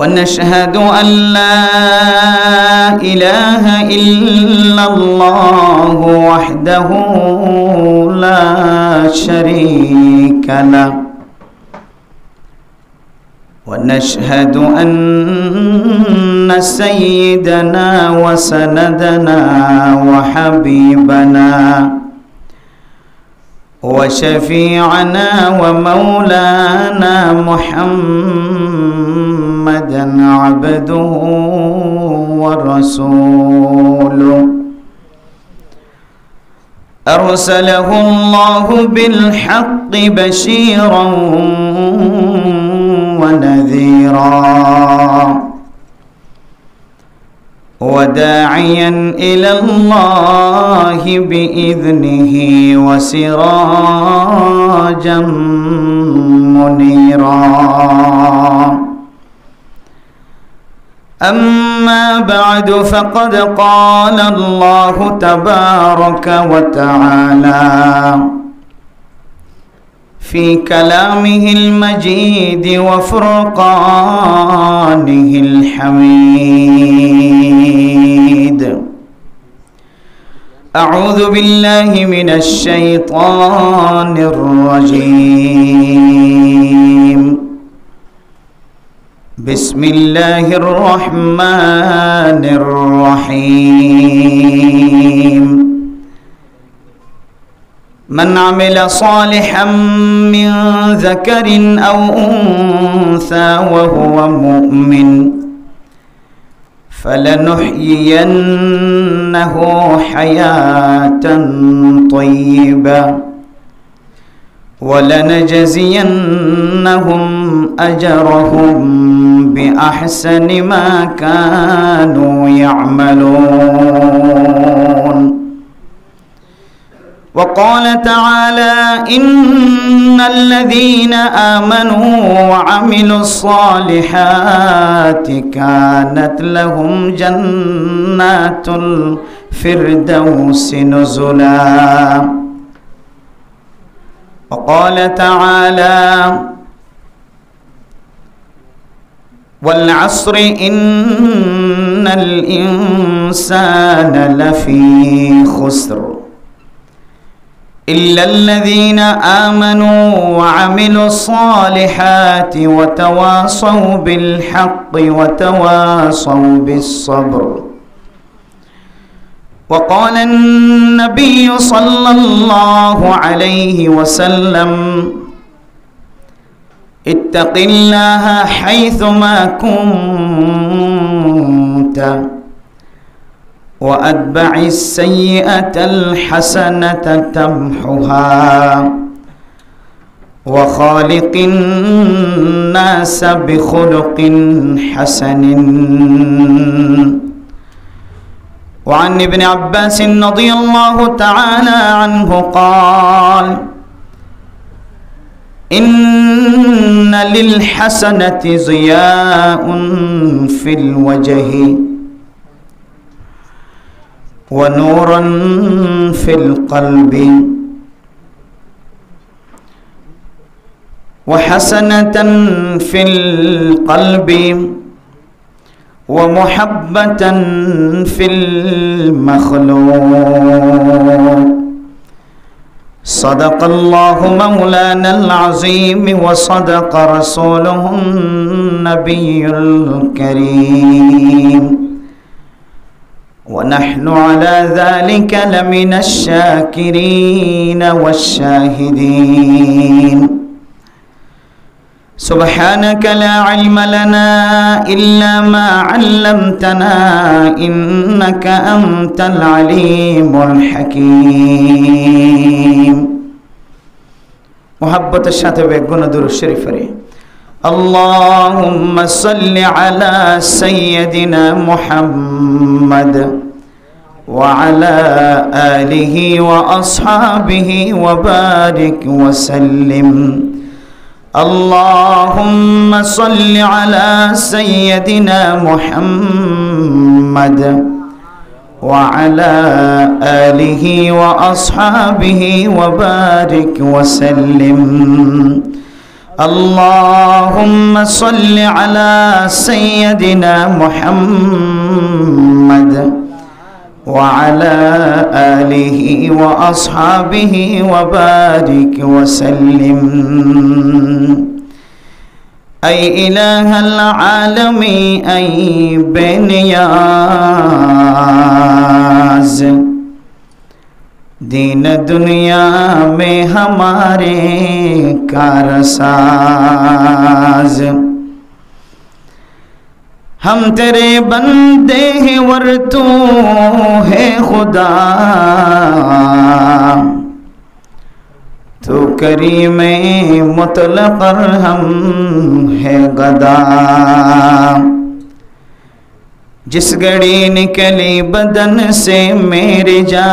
ونشهد أن لا إله إلا الله وحده لا شريك له ونشهد أن سيدنا وسندنا وحبيبنا وشفيعنا ومولانا محمدا عبده ورسوله أرسله الله بالحق بشيرا ونذيرا وداعيا إلى الله بإذنه وسراجا منيرا أما بعد فقد قال الله تبارك وتعالى في كلامه المجيد وفرقانه الحميد أعوذ بالله من الشيطان الرجيم بسم الله الرحمن الرحيم من عمل صالحا من ذكر أو أنثى وهو مؤمن فلنحيينه حياة طيبة ولنجزينهم أجرهم بأحسن ما كانوا يعملون وقال تعالى إن الذين آمنوا وعملوا الصالحات كانت لهم جنات الفردوس نزلا وقال تعالى والعصر إن الإنسان لفي خسر إلا الذين آمنوا وعملوا الصالحات وتواصوا بالحق وتواصوا بالصبر وقال النبي صلى الله عليه وسلم اتق الله حيثما كنت وأتبع السيئة الحسنة تمحها وخالق الناس بخلق حسن وعن ابن عباس رضي الله تعالى عنه قال إن للحسنة ضياء في الوجه ونورا في القلب وحسنة في القلب ومحبة في المخلوق صدق الله مولانا العظيم وصدق رسوله النبي الكريم ونحن على ذلك لمن الشاكرين والشاهدين سبحانك لا علم لنا إلا ما علمتنا إنك أنت العليم الحكيم محبة الشاطئ بيقولنا دور الشريف اللهم صل على سيدنا محمد وعلى آله وأصحابه وبارك وسلم اللهم صل على سيدنا محمد وعلى آله وأصحابه وبارك وسلم اللهم صل على سيدنا محمد وعلى آله وأصحابه وبارك وسلم. أي إله العالمين أي بنياز दीन दुनिया में हमारे कारसाज, हम तेरे बंदे हैं वर तू है खुदा, तू करीम मुतलक हम है गदा। जिस घड़ी निकली बदन से मेरी जान,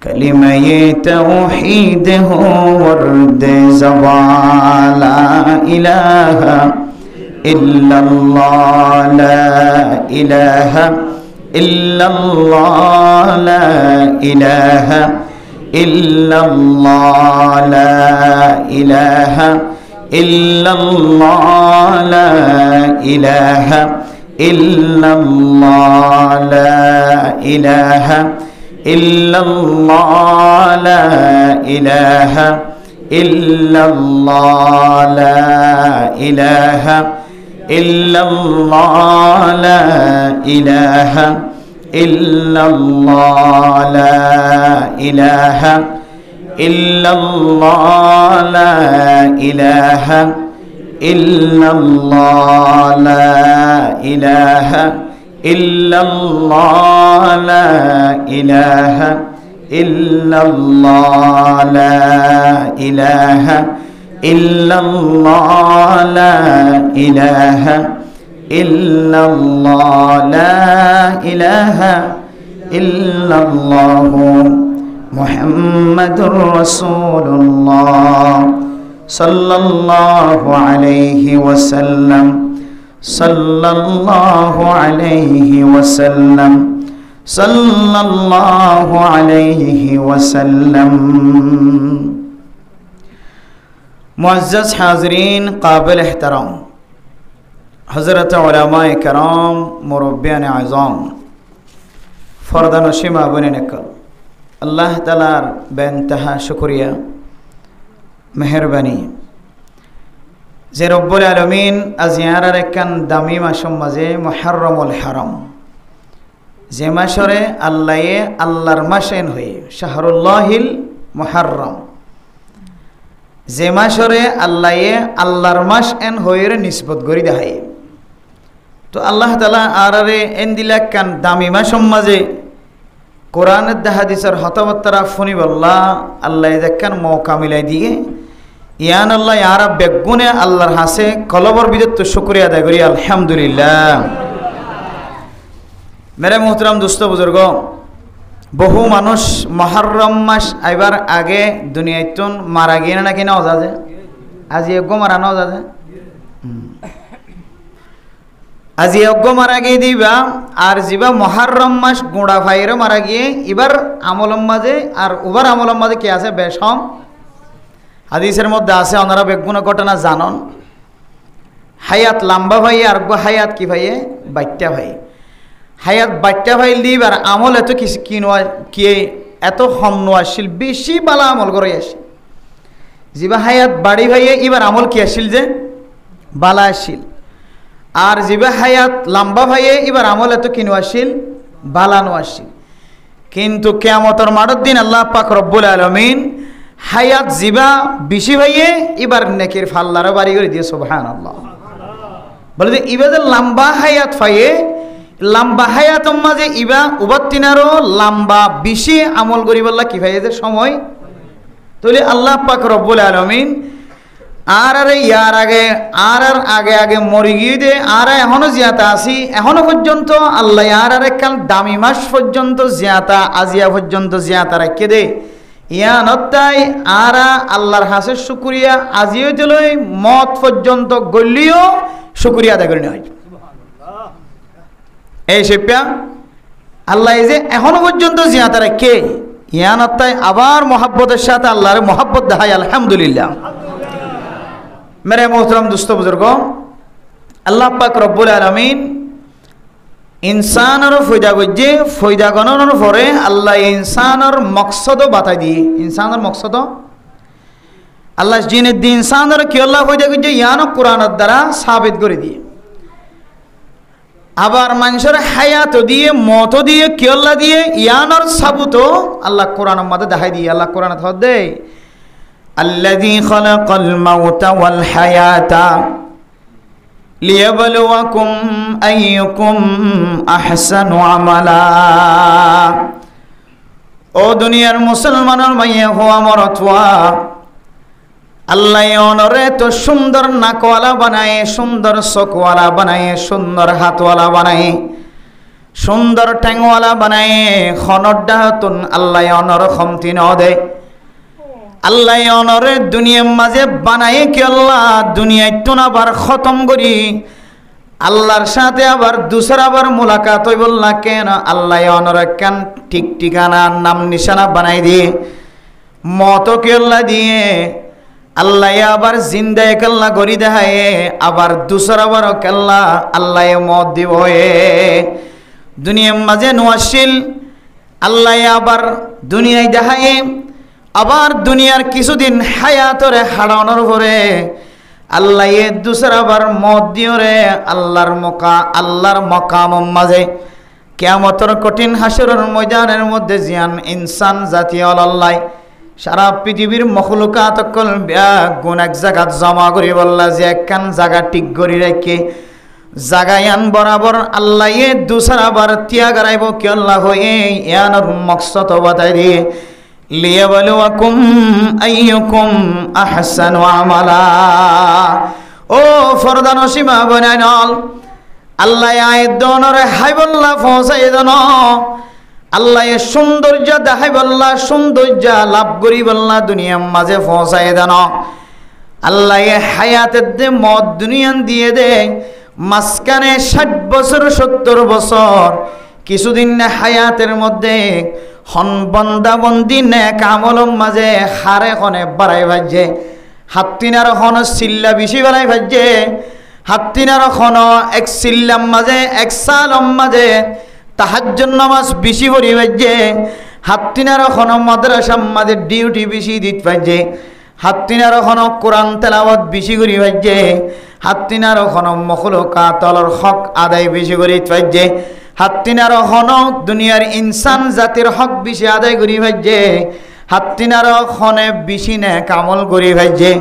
कलिमा ये तौहीद हो वर्द ज़बान। ला इलाहा इल्लल्लाह, ला इलाहा इल्लल्लाह, ला इलाहा इल्लल्लाह, ला इलाहा इल्लल्लाह, ला इलाहा इल्लल्लाह, ला इलाहा इल्लल्लाह, ला इलाहा इल्लल्लाह, ला इलाहा इल्लल्लाह, ला इलाहा इल्लल्लाह, ला इलाहा इल्लल्लाह, ला इलाहा इल्लल्लाह, ला इलाहा इल्लल्लाह, ला इलाहा इल्लल्लाह, ला इलाहा इल्लल्लाह, ला इलाहा इल्लल्लाह, ला इलाहा इल्लल्लाह मुहम्मदुर रसूलुल्लाह सल्लल्लाहु अलैहि वसल्लम, सल्लल्लाहु अलैहि वसल्लम, सल्लल्लाहु अलैहि वसल्लम। मुअज़्ज़ज़ हाज़रीन काबिल एहतराम हज़रत उलमाए कराम मुरब्बियान आज़ाम फ़र्दानशीम आबुने नकल, अल्लाह तालार बेइंतहा शुक्रिया मेहरबानी जे रब्बुल आलमीन আজিয়ারার একখান দামি মাসের মাঝে মুহররমুল হারাম, যে মাসরে আল্লাহে আল্লাহর মাসেন হয়ে শাহরুল্লাহিল মুহররম, যে মাসরে আল্লাহে আল্লাহর মাস এন হয়ে নিসবত করি দেখায়। তো আল্লাহ তাআলা আরারে এন দিলা একখান দামি মাসের মাঝে কোরআনের হাদিসের হতাবত্তারা ফুনি বল্লা আল্লাহ দেখেন মৌকা মিলাই দিয়ে ইয়ান আল্লাহ ইয়ারা বেগুনে আল্লাহর হাসে কলবর বিদত তো শুকরিয়া আদায় করি আলহামদুলিল্লাহ। মেরে মোহতরম দোস্ত বুজুর্গ, বহু মানুষ মুহররম মাস আইবার আগে দুনিয়াতুন মারা গিয়ে নাকি না অজাজে, আজি এগো মারা না অজাজে, আজি অজ্ঞ মারা গিয়ে দিবা আর যিবা মুহররম মাস গোড়া ভাইরে মারা গিয়ে এবার আমলম মাঝে আর উবার আমলম মাঝে কি আছে বেশম হাদিসের মধ্যে আছে। ওনারা বেগুন ঘটনা জানন, হায়াত লম্বা ভাই আর হায়াত কি ভাইয়ে বাচ্চা ভাই, হায়াত বাচ্চা ভাই দিবার আমল এত কি এত হম নোয়াশিল বেশি বালা আমল করে আসি। যিবা হায়াত বাড়ি ভাইয়ে এবার আমল কি আসিল যে বালা আসিল, আর যিবা হায়াত লম্বা ভাইয়ে এবার আমল এত কিনো আসিল বালানো আসিল। কিন্তু কিয়ামতের মাঠের দিন আল্লাহ পাক রব্বুল আলামিন হায়াত যিবা বেশি ভাইয়ে এবার নেকির ফাল্লারে বাড়ি করে দিয়ে সুবহানাল্লাহ বলে যে ইবা যে লম্বা হায়াত পাইয়ে লম্বা হায়াতের মাঝে ইবা উবাত্তিনারও লম্বা বেশি আমল করিবাল্লা কি ভাইয়ে যে সময় তাহলে আল্লাহ পাক রব্বুল আলামিন আর ইয়ার আগে আর আগে আগে মরি গিয়ে দে আর এখনো জিয়াতা আছি, এখনো পর্যন্ত আল্লাহ আর একখান দামি মাস পর্যন্ত জিয়াতা আজিয়া পর্যন্ত জিয়াতা রাখে দে ইয়ানতাই আর আল্লাহর হাসের শুকরিয়া আজিও দিলই মত পর্যন্ত গলিও শুকরিয়া আদায় করে নেওয়া হয়। এই সেপ্যা আল্লাহ এই যে এখনো পর্যন্ত জিয়াতা রাখে ইয়ানতাই আবার মহাব্বতের সাথে আল্লাহর মহাব্বত দেখাই আলহামদুলিল্লাহ। মেরে মোহতরম দুস্থ বুজুর্গ, আল্লাহ পাক রব্বুল আলামিন ইনসানের ফয়দা গজ্জে ফয়দা গণনার পরে আল্লাহ ইনসানের মকসদ বাতাই দিয়ে ইনসানের মকসদ আল্লাহ জিনের দিন ইনসানের কি আল্লাহ ফয়দা গজ্জে ইয়ানো কোরআনের দ্বারা সাবিত করে দিয়ে আবার মানুষের হায়াত দিয়ে মত দিয়ে কি আল্লাহ দিয়ে ইয়ানোর সাবুত আল্লাহ কোরআনের মধ্যে দেখাই দিয়ে আল্লাহ কোরআনে ধর দেয় আল্লাযী খালাকাল মাউতা ওয়াল হায়াতা লিয়াবলুয়াকুম আইয়ুকুম আহসানু আমালা। ও দুনিয়ার মুসলমানের মাইয়া হওয়া মরতওয়া, আল্লাহ অনরে তো সুন্দর নাকওয়ালা বানায়, সুন্দর চোখওয়ালা বানায়, সুন্দর হাতওয়ালা বানায়, সুন্দর ঠ্যাংওয়ালা বানায়। খনড্ডাহতুন আল্লাহ অনর খমতি ন দেয়। আল্লাহ অনরে দুনিয়ার মাঝে বানায় কি আল্লাহ দুনিয়ায় তো আবার খতম করি আল্লাহর সাথে আবার দুসরাবার মোলাকাত হই বললা কেন আল্লাহ অনরে কেন ঠিক ঠিকানা নাম নিশানা বানাই দিয়ে মত কি আল্লাহ দিয়ে আল্লাহ আবার জিন্দায় কাল্লা গড়ি দেখায় আবার দুসরাবার কাল্লা আল্লাহ মত দিব দুনিয়ার মাঝে নোয়াশিল আল্লাহ আবার দুনিয়ায় দেখায় আবার দুনিয়ার কিছুদিন হায়াতরে হারানোর পরে আল্লাহ দুসরাবার মত দিও রে আল্লাহর মকাম মাঝে কিয়ামতের কঠিন হাসরের ময়দানের মধ্যে জিয়ান ইনসান জাতীয় আল্লাহ সারা পৃথিবীর মখলুকাত কল গুণ এক জায়গাত জমা করি বললা যে একখান জায়গা ঠিক করি রেখে জাগায়ান বরাবর আল্লাহ দুসরাবার ত্যাগ রাইব কি আল্লাহ হয়ে ইয়ানোর মকসদ বাতাই দিয়ে লিয়াবলুয়াকুম আইয়ুকুম আহসানু আমালা। ও ফরদা নসিমা বনাইনল আল্লাহ আয়াত দনরে হাইবল্লা পৌঁছাই দেন আল্লাহ সৌন্দর্য দেখাই বললা সৌন্দর্য লাভ করি বললা দুনিয়ার মাঝে পৌঁছাই দেন আল্লাহ হায়াতের দে মদ দুনিয়ান দিয়ে দে মাঝখানে 60 বছর 70 বছর কিছুদিন হায়াতের মধ্যে হন বন্দা বন্দি নেক আমলম মাঝে হারে খনে বাড়াই ভাজে হাত্তিনার খন চিল্লা বেশি বাড়াই ভাজে হাত্তিনার খন এক চিল্লাম মাঝে এক সালম মাঝে তাহাজ্জুদ নামাজ বেশি পড়ি ভাজে হাত্তিনার খন মাদ্রাসার মাঝে ডিউটি বেশি দিত ভাজে হাত্তিনার খন কোরআন তেলাওয়াত বেশি করি ভাজে হাত্তিনার খন মখলুকাতর হক আদায় বেশি করি ভাজে হাত্তিনার হন দুনিয়ার ইনসান জাতির হক বেশি আদায় করি ভাজে হাত্তিনার খনে বেশি নে কামল করি ভাজে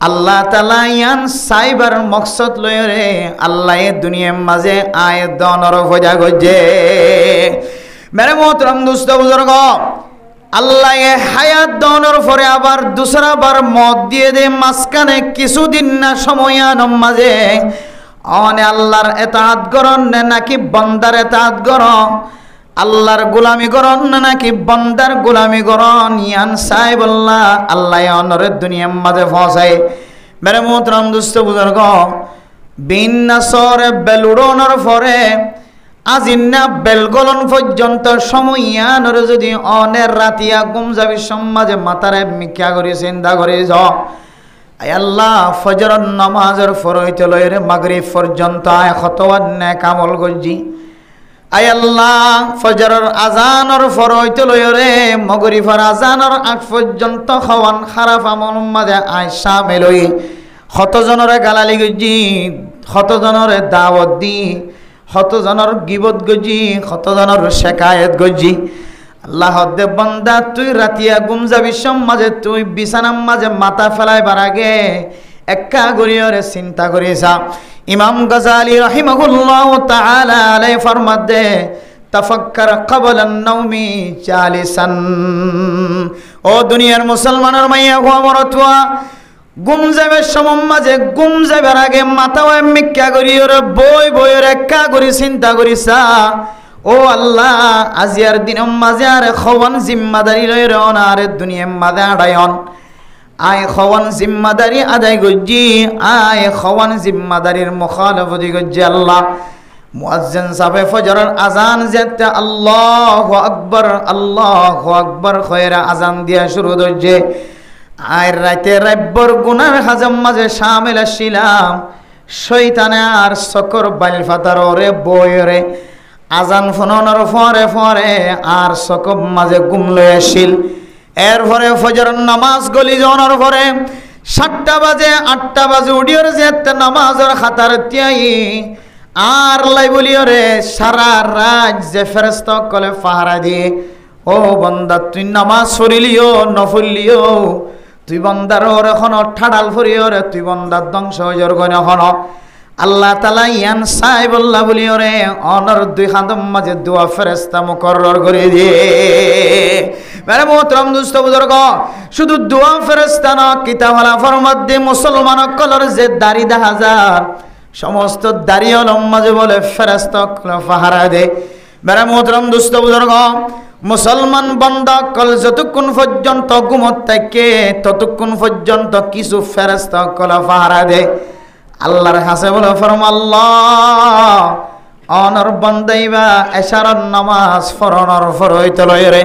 আল্লাহ তাআলা ইয়ান সাইবার মকসদ লয় রে আল্লাহ দুনিয়ার মাঝে আয় দনর ভজা গজে। মেরে মোহতরম দোস্ত বুজুর্গ, আল্লাহ হায়াত দনর পরে আবার দুসরাবার মত দিয়ে দে মাঝখানে কিছুদিন না সময়ান মাঝে অনে আল্লাহর এতাআত করন নাকি বান্দার এতাআত করন আল্লাহর গোলামি করন নাকি বান্দার গোলামি করন ইয়ান সাহেব আল্লাহ অনরে দুনিয়ার মাঝে ফসায়। মেরে মোহতরম দোস্ত বুজুর্গ, বিন্নাসর বেলুড়নের পরে আজিন্না বেলগলন পর্যন্ত সময় ইয়ানর যদি অনের রাতিয়া গুম যাবি সমাজে মাতারে মিখ্যা করে চিন্তা করে যাও আয় আল্লাহ ফজরের নামাজের ফরইতে লইরে মাগরিব পর্যন্ত আয় খতওয়াত নেক আমল গজি আয় আল্লাহ ফজরের আজানের ফরইতে লইরে মাগরিবের আজানের আগ পর্যন্ত খাওয়ান খারাপ আমল মাঝে আয় শামিল হই কতজনরে গালালি গজি কতজনরে দাওয়াত দি কতজনের গিবত গজি কতজনের শেকায়েত গজি আল্লাহ দে বান্দা তুই রাতিয়া গুম যাবি সমাজে তুই বিছানার মাঝে মাথা ফেলাইবার আগে একা গরিয়রে চিন্তা করিছা। ইমাম গাজালি রাহিমাহুল্লাহ তাআলা আলাইহি ফরমাতে তাফাক্কার ক্বাবলা আন-নাওমি জালিসান। ও দুনিয়ার মুসলমানের মাইয়া গো মরতুয়া গুম যাবে সমম মাঝে গুম যাবার আগে মাথা মিক্কা গরিয়রে বই বইয়ের একা গরি চিন্তা করিছা ও আল্লাহ আজিয়ার দিন মাঝে আর খওয়ান জিম্মাদারি লইরে অনারে দুনিয়ার মাঝে আড়ায়ন আয় খওয়ান জিম্মাদারি আদায় গজ্জি আয় খওয়ান জিম্মাদারির মুখালাফতি গজ্জি আল্লাহ মুয়াজ্জিন সাহেব ফজরের আজান যেতে আল্লাহু আকবার কইরা আজান দিয়া শুরু হইছে। আর রাতে রাব্বর গুনার হাজম মাঝে শামিল ছিলাম, শয়তানে আর সকর বাইল ফাতার ওরে বয়রে আজান ফোনানোর পরে আর সকব মাঝে ঘুম লয়ে আসিল। এরপরে ফজরের নামাজ গলি যাওয়ার পরে 7টা বাজে 8টা বাজে উঠিওর যে নামাজের খাতার তিয়াই আর লাই বলিওরে সারা রাত যে ফেরেশতা কলে পাহারা দিয়ে, ও বান্দা তুই নামাজ পড়িলিও নফলিও, তুই বান্দার ওর এখন ঠাডাল ফরিও রে, তুই বান্দার ধ্বংস হয়ে গন এখন। আল্লাহ তাআলা ইয়ান সাহেব আল্লাহ বলিওরে অনর 2 খাদম মাঝে দোয়া ফেরেশতা মুকরর করে দিয়ে। মেরে মোহতরম দুস্থ বুজুর্গ, শুধু দোয়া ফেরেশতা না, কিতাবওয়ালা ফরমাদ্দে মুসলমান কলর যে দাড়ি দেখা যায় সমস্ত দাড়িওয়ালা মাঝে বলে ফেরেশতা পাহারা দে। মেরে মোহতরম দুস্থ বুজুর্গ, মুসলমান বান্দা কল যতক্ষণ পর্যন্ত ঘুমত থাকে ততক্ষণ পর্যন্ত কিছু ফেরেশতা কলা পাহারা দে। আল্লাহর কাছে বলে ফরম আল্লাহ অনর বান্দাইবা এশারার নামাজ ফরনর ফরইতে লয়রে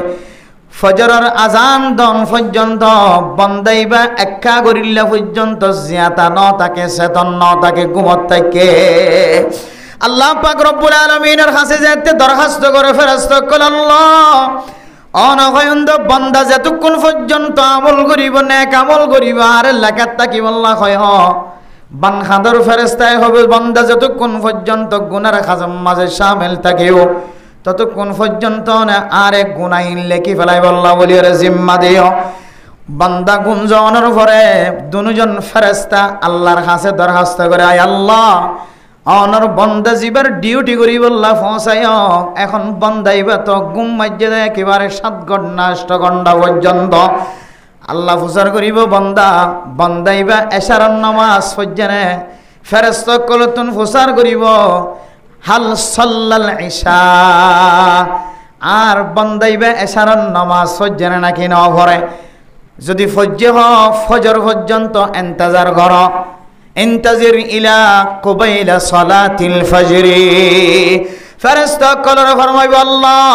ফজরের আজান দন পর্যন্ত বান্দাইবা একা গরিল্লা পর্যন্ত জিয়াতা ন তাকে চেতন ন তাকে ঘুমত থাকে। আল্লাহ পাক রব্বুল আলামিনের কাছে যেতে দরখাস্ত করে ফেরেশতা কল আল্লাহ অনগয়ন্দ বান্দা যতক্ষণ পর্যন্ত আমল করিব নেক আমল করিব আর লেখাত থাকিব আল্লাহ কয় বান খাদর ফেরেশতায় হবে বান্দা যতক্ষণ পর্যন্ত গুনার খাজম মাঝে শামিল থাকিও ততক্ষণ পর্যন্ত না আর এক গুনাহ লেখি ফেলাইব আল্লাহ বলিরে জিম্মা দিও। বান্দা গুঞ্জনের পরে দুজন ফেরেশতা আল্লাহর কাছে দরখাস্ত করে আয় আল্লাহ অনর বন্দা জীবের ডিউটি করি বললা পৌঁছায় এখন বন্দাইবা তো ঘুম মাইজে দেয় একেবারে 7 ঘন্টা 8 ঘন্টা পর্যন্ত। আল্লাহ ফুসার করিব বন্দা বন্দাইবা এশারার নামাজ পর্যনে ফেরেশতা কলতুন ফুসার করিব হাল সাল্লাল ইশা আর বন্দাইবা এশারার নামাজ পর্যনে নাকি ন ভরে। যদি ফজ্জে হ ফজর পর্যন্ত ইন্তজার কর ইন্তাজির ইলা কুবাইলা সালাতিল ফজরি ফেরেশতা কলর ফরমাইব আল্লাহ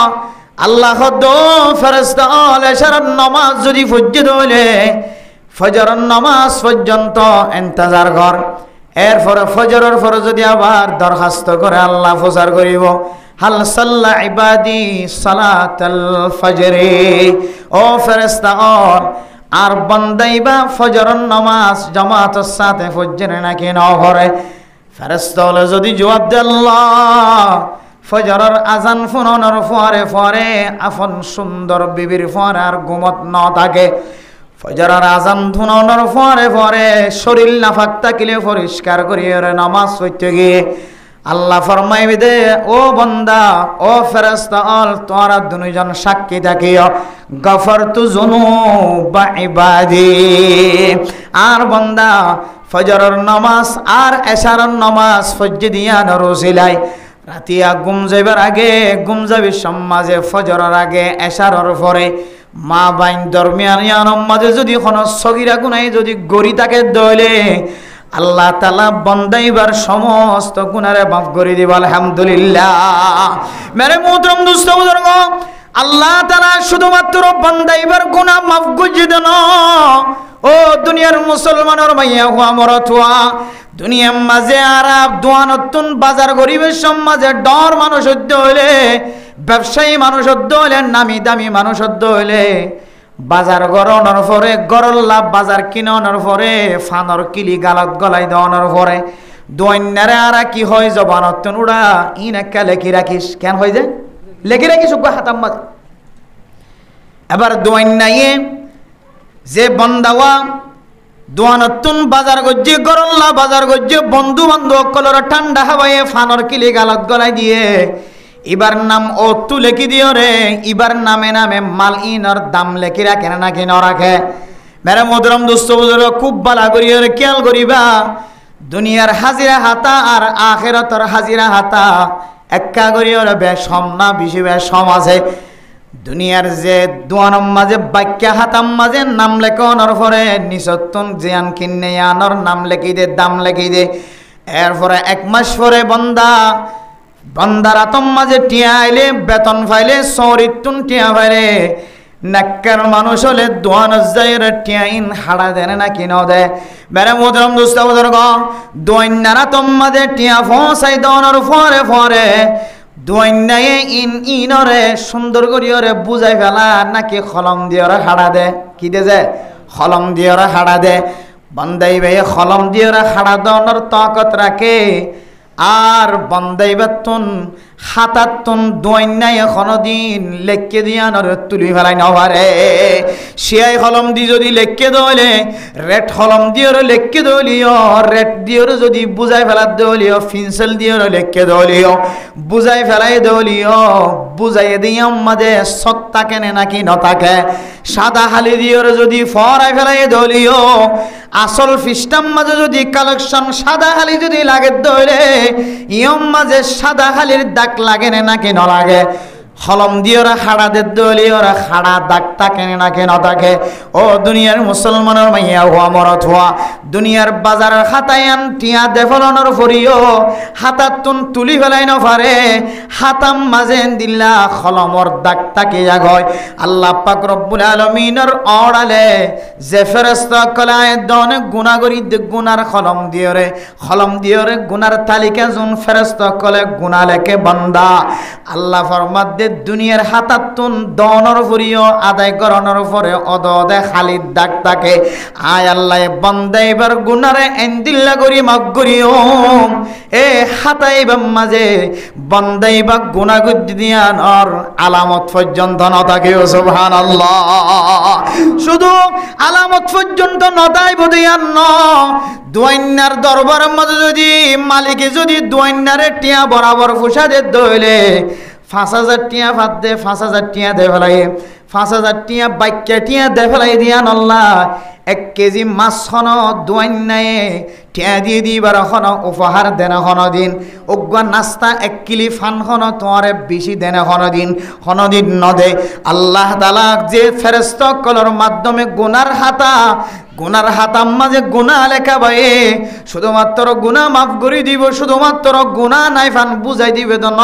আল্লাহ দো ফেরেশতা এশারার নামাজ যদি ফজ্জে হইলে ফজরের নামাজ পর্যন্ত ইন্তজার কর। এরপরে ফজরের পরে যদি আবার দরখাস্ত করে আল্লাহ প্রচার করিব হাল সাল্লা ইবাদি সালাতাল ফজরি ও ফেরেশতা আর বান্দাইবা ফজরের নামাজ জামাতের সাথে ফজরে নাকি না পড়ে। ফেরেশতা হলে যদি জবাব দেয় আল্লাহ ফজরের আজান ফোনানোর পরে আপন সুন্দর বিবির পরে আর ঘুমত ন থাকে। ফজরের আজান ফোনানোর পরে শরীর নাফাক থাকিলে পরিষ্কার করিয়ে নামাজ পড়তে গিয়ে আল্লাহ ফরমাইবে দে ও বান্দা ও ফেরেশতা তোরা দুজন সাক্ষী থাকিও গফরতু যুনুবা ইবাদি। আর বান্দা ফজরের নামাজ আর এশারের নামাজ ফজ্জে দিয়া নরুসিলাই রাতিয়া ঘুম যাইবার আগে ঘুম যাবি সমাজে ফজরের আগে এশারের পরে মা বাইন দরমিয়ান মাঝে যদি কোনো সগীরা গুনাহ যদি গড়ি থাকে দইলে আল্লাহ তাআলা বন্দাইবার সমস্ত গুনারে মাফ করে দিব আলহামদুলিল্লাহ। মেরে মুহতরম দোস্ত বুজুর্গ আল্লাহ তাআলা শুধুমাত্র বন্দাইবার গুনাহ মাফ করে দেন ও দুনিয়ার মুসলমানের মাইয়া হুয়া মরতুয়া দুনিয়ার মাঝে আরব দোয়ানতুন বাজার গরিবের সমাজে ডর মানুষ হইতে হইলে ব্যবসায়ী মানুষ হইতে হইলে নামি দামি মানুষ হইতে হইলে বাজার গড়ানোর পরে গরল্লা বাজার কিনানোর পরে ফানর কিলি গালত গলাই দেওয়ানোর পরে দৈন্যারে আর কি হয় জবানতুন উড়া ইন একটা লেখি রাখিস কেন হয়ে যায় লেখি রাখিস হাতাম মাঝে। এবার দৈন্যায়ে যে বন্দাওয়া দোয়ানতুন বাজার গজ্জে গরল্লা বাজার গজ্জে বন্ধু বান্ধব কলর ঠান্ডা হাওয়ায় ফানর কিলি গালত গলাই দিয়ে এবার নাম ও তু লেখি দিও রে এবার নামে নামে মাল ইনর দাম লেখি রাখে না কি না রাখে। মেরে মধুরম দুস্থ বুজুর্গ খুব বালা করিও রে খেয়াল করিবা দুনিয়ার হাজিরা হাতা আর আখিরাতের হাজিরা হাতা একা করিও রে বেশম না বেশি বেশম আছে। দুনিয়ার যে দোয়ানম মাঝে বাক্যা হাতাম মাঝে নাম লেখানোর পরে নিসত্তন জিয়ান কিনে আনর নাম লেখি দে দাম লেখি দে। এরপরে 1 মাস পরে বন্দা বান্দারা তোম মাঝে টিয়া আইলে বেতন ফাইলে সরিতুন টিয়া ফাইলে নাক্কার মানুষ হলে দোয়ান যাইর টিয়া ইন হাড়া দেনে না কি ন দে মেরে মোহতরম দোস্ত বুজুর্গ দোয়ান্নারা তোম মাঝে টিয়া ফসাই দনর ফরে ফরে দোয়ান্নায়ে ইন ইনরে সুন্দর করিয়রে বুঝাই ফেলা নাকি কলম দিয়রে হাড়া দে কি দে যে কলম দিয়রে হাড়া দে বান্দাই বে কলম দিয়রে হাড়া দনর তাকত রাখে আর বান্দাই বেতুন হাতাতুন দোয়ান্নাই এখনো দিন লেখকে দিয়ানর তুলি ফেলাই নভারে শিয়াই কলম দি যদি লেখকে দলে রেড কলম দিয়রে লেখকে দলিও রেড দিয়রে যদি বুঝাই ফেলার দলিও পেন্সিল দিয়রে লেখকে দলিও বুঝাই ফেলাই দলিও বুঝাই দিয়ে আমাদের শখ থাকে নাকি ন থাকে সাদা হালি দিয়রে যদি ফরাই ফেলাই দলিও আসল ফিস্টাম মাঝে যদি কালেকশন সাদা হালি যদি লাগে দলে ইয়ম মাঝে সাদা হালির দাগ লাগে নাকি ন লাগে কলম দিয়ে ওরা হাড়া দে দলি ওরা হাড়া দাগ থাকে নাকি ন থাকে ও দুনিয়ার মুসলমানের মাইয়া হওয়া মরত হওয়া দুনিয়ার বাজারের খাতায় আন টিয়া দেফলনের ফরিও হাতাতুন তুলি ফেলাই ন পারে হাতাম মাঝে দিল্লা কলমর দাগ থাকে জাগয় আল্লাহ পাক রব্বুল আলামিনের অড়ালে যে ফেরেশতা কলায় দনে গুনাহ করি গুনার কলম দিয়ে রে গুনার তালিকা জুন ফেরেশতা কলে গুনাহ লেখে বান্দা আল্লাহ ফরমাত দে দুনিয়ার হাতাতুন দনর ফরিও আদায় করনের পরে অদদে খালিদ দাগ থাকে আয় আল্লাহ বান্দা এবার গুনারে এন্দিল্লা করি মাফ করিও এ হাতাইবা মাঝে বান্দা এবার গুনাহ গুদ দিয়ানর আলামত পর্যন্ত ন থাকে সুবহানাল্লাহ শুধু আলামত পর্যন্ত নদাই বদিয়ান ন দোয়ান্নার দরবারের মধ্যে যদি মালিকে যদি দোয়ান্নারে টিয়া বরাবর ফুসা দে দইলে ৫,০০০ টিয়া ভাত দে ৫,০০০ টিয়া দে ফেলাই ৫,০০০ টিয়া বাক্যা টিয়া দে ফেলাই দিয়া নল্লা ১ কেজি মাছ খন দোয়ান্নায়ে টিয়া দিয়ে দিবার খন উপহার দেন খন দিন অজ্ঞা নাস্তা ১ কিলি ফান খন তোমারে বেশি দেন খন দিন নদে আল্লাহ তাআলা যে ফেরেশতা কলর মাধ্যমে গুনার হাতাম মাঝে গুনাহ লেখা ভাই শুধুমাত্র গুনাহ মাফ করে দিব শুধুমাত্র গুনাহ নাই ফান বুঝাই দিবে তো ন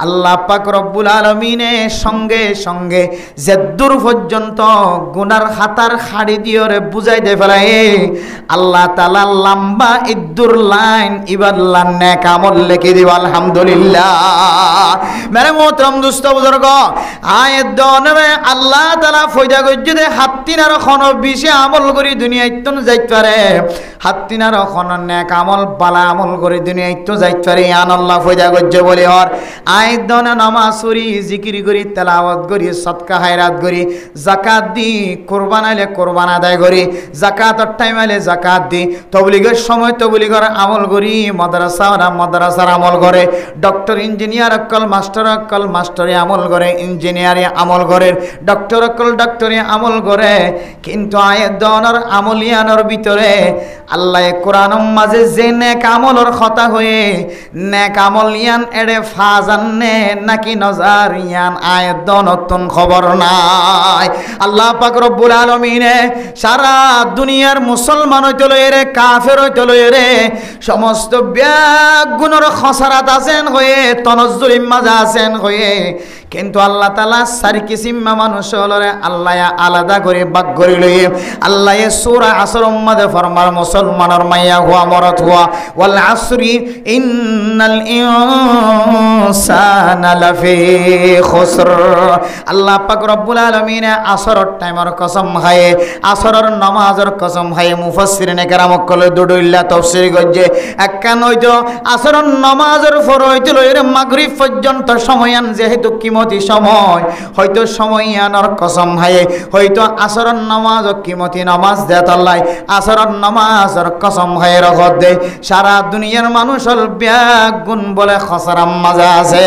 আল্লাহ পাক রব্বুল আলামিনের সঙ্গে সঙ্গে যেদূর পর্যন্ত গুনার হাতার খাড়ি দিয়রে বুঝাই দে ফেলাই আল্লাহ তাআলা লম্বা ইদ্দুর লাইন ইবাল্লা নেক আমল লিখে দিব আলহামদুলিল্লাহ মেরে মোহতরম দোস্ত বুজুর্গ আয়াত দনবে আল্লাহ তাআলা ফয়দা গজ্জে দে হাত্তিনার খন বিশে আমল করি দুনিয়ায় তো যাইতে পারে হাত্তিনার খন নেক আমল বালা আমল করে দুনিয়ায় তো যাইতে পারে আন আল্লাহ ফয়দা গজ্জে বলি হর আয়াত দনে নামাজ পড়ি জিকির করি তেলাওয়াত করি সদকা খায়রাত করি যাকাত দি কুরবান আইলে কুরবান আদায় করি যাকাতের টাইম আইলে যাকাত দি তবলিগের সময় তবলিগের আমল করি মাদ্রাসার আমল করে ডক্টর ইঞ্জিনিয়ার অকল মাস্টারে আমল করে ইঞ্জিনিয়ারে আমল করে ডক্টর অকল ডক্টরে আমল করে কিন্তু আয়াত দনের আমলিয়ানোর ভিতরে আল্লাহ কোরআনের মাঝে যে নেক আমলের কথা হয়ে নেক আমলিয়ান এড়ে ফাজান্নে নাকি নজার ইয়ান আয়াত দনতুন খবর নাই আল্লাহ পাক রব্বুল আলামিনে সারা দুনিয়ার মুসলমান হইতে লয়ে রে কাফের হইতে লয়ে রে সমস্ত ব্যাগুণর খসারাত আছেন হয়ে তনজ্জুলিম মাঝে আছেন হয়ে কিন্তু আল্লাহ তাআলা সারি কিসিমা মানুষ হলরে আল্লাহ আলাদা করে ভাগ করে লয়ে আল্লাহ সূরা আসর মধ্যে ফরমার মুসলমানের মাইয়া হুয়া মরত হুয়া ওয়াল আসরি ইন্নাল ইনসানা লাফি খুসর আল্লাহ পাক রব্বুল আলামিন আসরের টাইমের কসম খায় আসরের নামাজের কসম খায় মুফাসসিরিন কেরাম কলে দুডুল্লাহ তাফসীর গজ্জে একখান হইতো আসরের নামাজের পর হইতে লইরে মাগরিব পর্যন্ত সময়য়ান যেহেতু কিমতি সময় হয়তো সময়য়ানোর কসম খায় হয়তো আসরের নামাজ কিমতি নামাজ দেত আল্লাহ আসরের নামাজের কসম খায় রগত দে সারা দুনিয়ার মানুষের ব্যাগুণ বলে খসরাম মাঝে আছে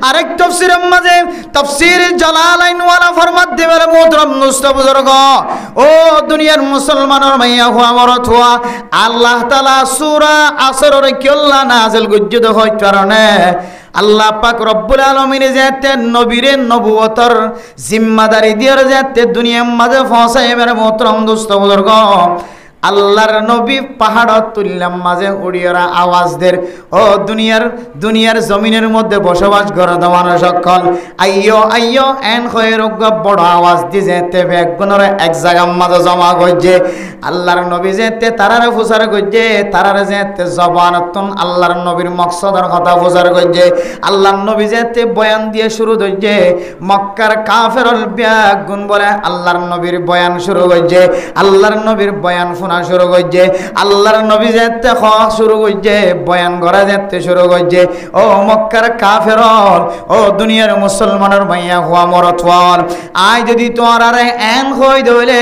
আরেক তাফসীরের মাঝে তাফসীর জালালাইন ওয়ালা ফরমাত দেবের মুহতরম মুস্তা বুজুর্গ ও দুনিয়ার মুসলমানের মাইয়া হুয়া মরত হুয়া আল্লাহ তাআলা সূরা আসরের কিল্লা নাযিল গজ্জুদ হইত কারণে আল্লাহ পাক রব্বুল আলামিন যেতে নবীরে নবুয়তর জিম্মাদারি দিয়ে যেতে দুনিয়ার মাঝে পৌঁছায় মেরে মুহতরম দোস্ত বুজুর্গ আল্লাহর নবী পাহাড়ত তুললাম মাঝে উড়িয়রা আওয়াজ দের ও দুনিয়ার জমিনের মধ্যে বসবাস করে দেওয়ানো সকল আইয়ো আইয়ো এন হয়ে রোগ বড় আওয়াজ দিয়ে যেতে বেগুনরে এক জায়গার মাঝে জমা করছে আল্লাহর নবী যেতে তারারে ফুসার করছে তারারে যেতে জবানতন আল্লাহর নবীর মকসদের কথা ফুসার করছে আল্লাহর নবী যেতে বয়ান দিয়ে শুরু করছে মক্কার কাফেরল বেগুন বলে আল্লাহর নবীর বয়ান শুরু করছে আল্লাহর নবীর বয়ান শোনা শুরু করছে আল্লাহর নবী যেতে শুরু করছে বয়ান করা যেতে শুরু করছে ও মক্কার কাফেরল ও দুনিয়ার মুসলমানের ভাইয়া হুয়া মরতওয়াল আয় যদি তোমার আরে এন হই দইলে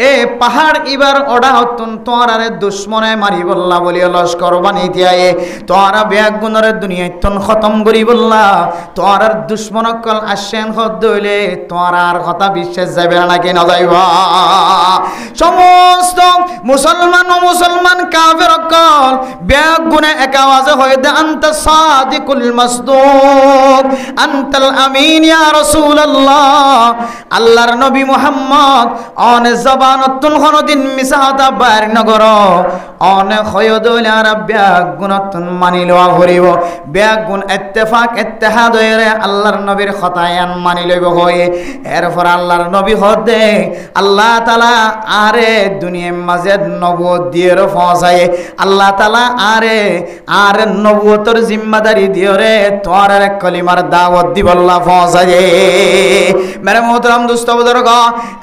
এ পাহাড় ইবার ওডা হতুন তোমার আরে দুশ্মনে মারি বললা বলি লস্কর বানিতে আয়ে তোমার বেগুনরে দুনিয়ায় তন খতম করি বললা তোমার আর দুশ্মন কল আসেন হদ দইলে তোমার আর কথা বিশ্বাস যাবে না কি না যাইবা সমস্ত মুসলমান কাফের কল বেগুনে এক আওয়াজে হয়ে দে আনতা সাদিকুল মাসদুক আনতাল আমিন ইয়া রাসূলুল্লাহ আল্লাহর নবী মুহাম্মদ অনে জবানতুন কোনদিন মিছা কথা বাইর নগর অনে খয়দুল আরব বেগুনতুন মানি লওয়া হরিব বেগুন ইত্তেফাক ইত্তেহাদ হয়ে আল্লাহর নবীর খতায়ান মানি লইব হয়ে এরপর আল্লাহর নবী হদে আল্লাহ তাআলা আরে দুনিয়ার মাঝে নবুয়ত দিয়ে পৌঁছায় আল্লাহ তাআলা আরে নবুয়তর জিম্মাদারি দিও রে তোর আর কলিমার দাওয়াত দিবল্লা পৌঁছায় মেরে মোহতারাম দোস্ত বুজুর্গ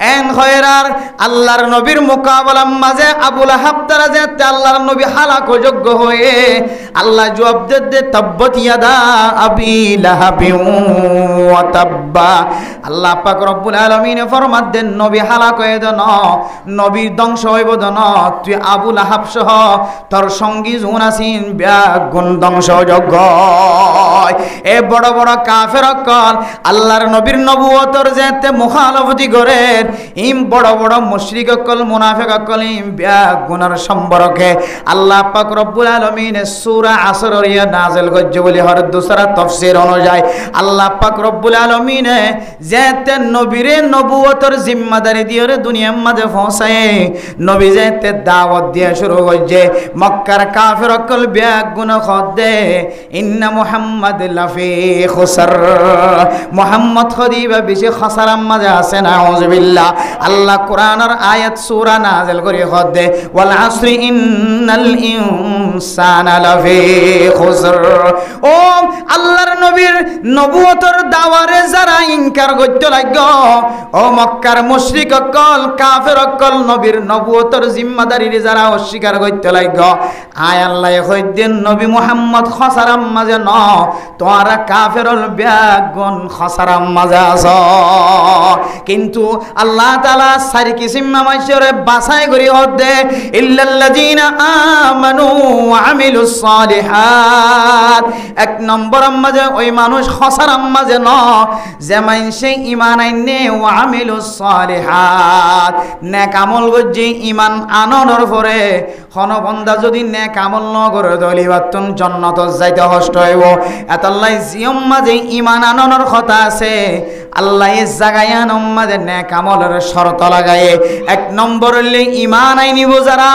এন খয়রার আল্লাহর নবীর মুকাবলার মাঝে আবু লাহাব তারা যে আল্লাহর নবী হালাক যোগ্য হয়ে আল্লাহ জবাব দে তাব্বাত ইয়াদা আবি লাহাবি ওয়া তাব্বা আল্লাহ পাক রব্বুল আলামিন ফরমাত দেন নবী হালাক হয়ে দেন নবী ধ্বংস হইব দেন তুই আবু লাহাব সহ তোর সঙ্গী জুন আসিন বেগুন ধ্বংস যোগ্য এ বড় বড় কাফের কল আল্লাহর নবীর নবুয়তর যেতে মুখালফতি করে ইম বড় বড় মুশরিক কল মুনাফিক কল ইম বেগুনের সম্পর্কে আল্লাহ পাক রব্বুল আলামিন সূরা আসর ইয়া নাযিল করছে বলে হর দুসরা তাফসীর অনুযায়ী আল্লাহ পাক রব্বুল আলামিন যেতে নবীরে নবুয়তর জিম্মাদারি দিয়ে দুনিয়ার মাঝে পৌঁছায় নবী যেতে দাওয়াত দিয়ে শুরু করছে মক্কার কাফের কল বেগুন খদে ইন্না মুহাম্মাদ লাফি খুসর মুহাম্মদ খদিবা বেশি খসারার মাঝে আছে নাউযুবিল্লাহ আল্লাহ কোরআনের আয়াত সূরা নাযিল করে খদে ওয়াল আসরি ইন্নাল ইনসানা লাফি খুসর ও আল্লাহর নবীর নবুয়তর দাওয়ারে যারা ইনকার করতে লাগো ও মক্কার মুশরিক কল কাফের কল নবীর নবুয়তর জিম্মাদারি যারা অস্বীকার করতে লাগো আয় আল্লাহ কইদেন নবী মুহাম্মদ খসারার মাঝে ন তোরা কাফেরল বেগুন খসারার মাঝে আছো কিন্তু আল্লাহ তাআলা সারি কিসিম মানুষরে বাছাই করি হদে ইল্লাল্লাযিনা আমানু ওয়া আমিলুস সালিহাত এক নম্বর মাঝে ওই মানুষ খসারার মাঝে ন যে মানুষে ঈমান আইনে ওয়া আমিলুস সালিহাত নেক আমল করছে ঈমান আননের পরে কোন বান্দা যদি নেক আমল ন করে দলিবাতুন জান্নাত যাইতে কষ্ট হইব এতাল্লাই জিয়ম মাঝে ঈমান আননের কথা আছে আল্লাহ এই জায়গায় মাঝে নেক আমলের শর্ত লাগায়ে এক নম্বর হইলে ঈমান আইনিব যারা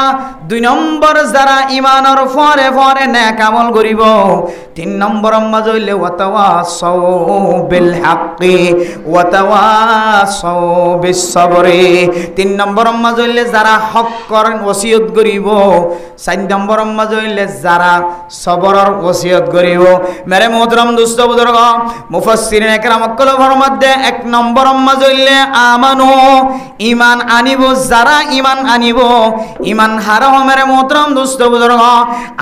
দুই নম্বর যারা ঈমানের পরে পরে নেক আমল করিব তিন নম্বর মাঝে হইলে ওয়াতাওয়াসাউ বিল হাক্কি ওয়াতাওয়াসাউ বিস সবরি তিন নম্বর মাঝে হইলে যারা হক করেন ওসিয়ত করিব চার নম্বর মাঝে হইলে যারা সবরের ওসিয়ত করিব মেরে মোহতরম দোস্ত বুজুর্গ মুফাসসিরিন একরাম কল ফরমাত দে এক নম্বর মাঝে হইলে আমানু ঈমান আনিব যারা ঈমান আনিব ঈমান হারাও মেরে মোহতরম দোস্ত বুজুর্গ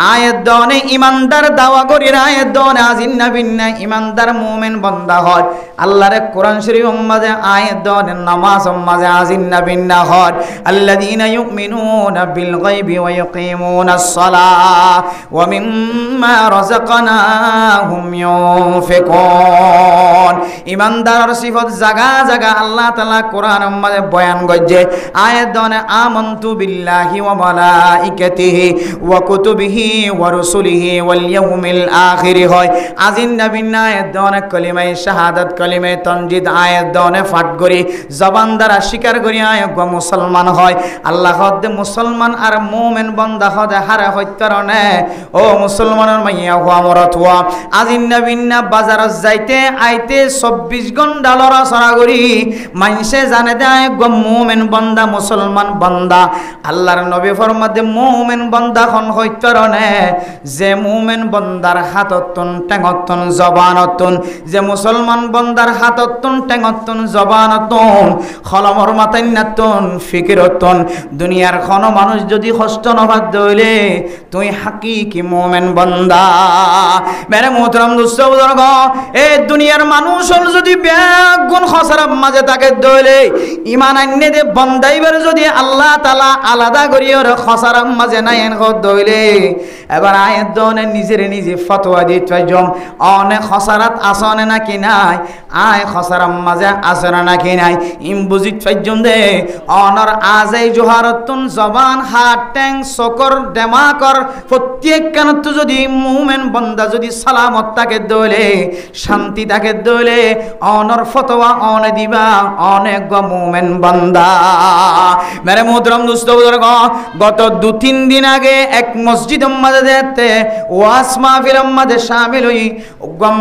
আয়াত দনে ঈমানদার দাওয়া করি আয়াত দনে আজিন্না বিন্না ঈমানদার মুমিন বান্দা হয় আল্লাহর কোরআন শরীফ মাঝে আয়াত দনে নামাজ মাঝে আজিন্না বিন্না হয় আল্লাযীনা ইউমিনুনা বিল গায়বি ওয়া ইয়াকিমুনাস সালাহ ওয়া মিম্মা রাযাকনাহুম হুম ইউনফিকুন। ইমানদারের সিফত জাগা জাগা আল্লাহ তাআলা কোরআনের মধ্যে বয়ান করছে। আয়াত দনে আমানতু বিল্লাহি ওয়া মালাইকাতিহি ওয়া কুতুবিহি ওয়া রুসুলিহি ওয়াল ইয়াউমিল আখির হয়। আজিন নবিনা আয়াত দনে কলিমায়ে শাহাদাত কলিমায়ে তনজিদ আয়াত দনে পাঠ করি জবান দ্বারা স্বীকার করি আয়াত মুসলমান হয়। আল্লাহ হদে মুসলমান আর মুমিন বান্দা হদে হারে হত্যরণে ও মুসলমানের মাইয়া হওয়া মরত হওয়া আজিন নবিনা বাজার যাইতে আইতে 24 ঘন্টা লড়াচড়া করি মানুষে জানে দেয় মুমিন বান্দা মুসলমান বান্দা। আল্লাহর নবী ফরমাতে মুমিন বান্দা খন হত্যরণে যে মুমিন বান্দার হাততন টেঙতন জবানতন যে মুসলমান বান্দার হাততন টেঙতন জবানতন খলমর মাতান্নাতন ফিকিরতন দুনিয়ার কোন মানুষ যদি কষ্ট নবাদ দইলে তুই হাকিকি মুমিন বান্দা। মেরে মোহতরম দোস্ত বুজুর্গ এই দুনিয়ার মানুষ যদি বেগুন খসরার মাঝে তাকে দইলে ইমান আননে দে বন্দাইবার যদি আল্লাহ তাআলা আলাদা করিয়ে খসরার মাঝে নাই এন দইলে এবার আয়াত দনে নিজের নিজে ফতোয়া দিতে জম অনেক খসরাত আসনে নাকি নাই আয় খসরার মাঝে আসনে নাকি নাই ইম বুঝিত ফাইজম দে অনর আজাই জোহারতুন জবান হাত ট্যাং সকর দেমাকর প্রত্যেক কানত যদি মুমিন বান্দা যদি সালামত তাকে দইলে শান্তি তাকে দইলে অনর ফতোয়া অনে দিবা অনেক মুমিন বান্দা। মেরে মোহতরম দোস্ত বুজুর্গ গত 2-3 দিন আগে এক মসজিদের মাঝে দেখতে ওয়াজ মাহফিলের মাঝে শামিল হই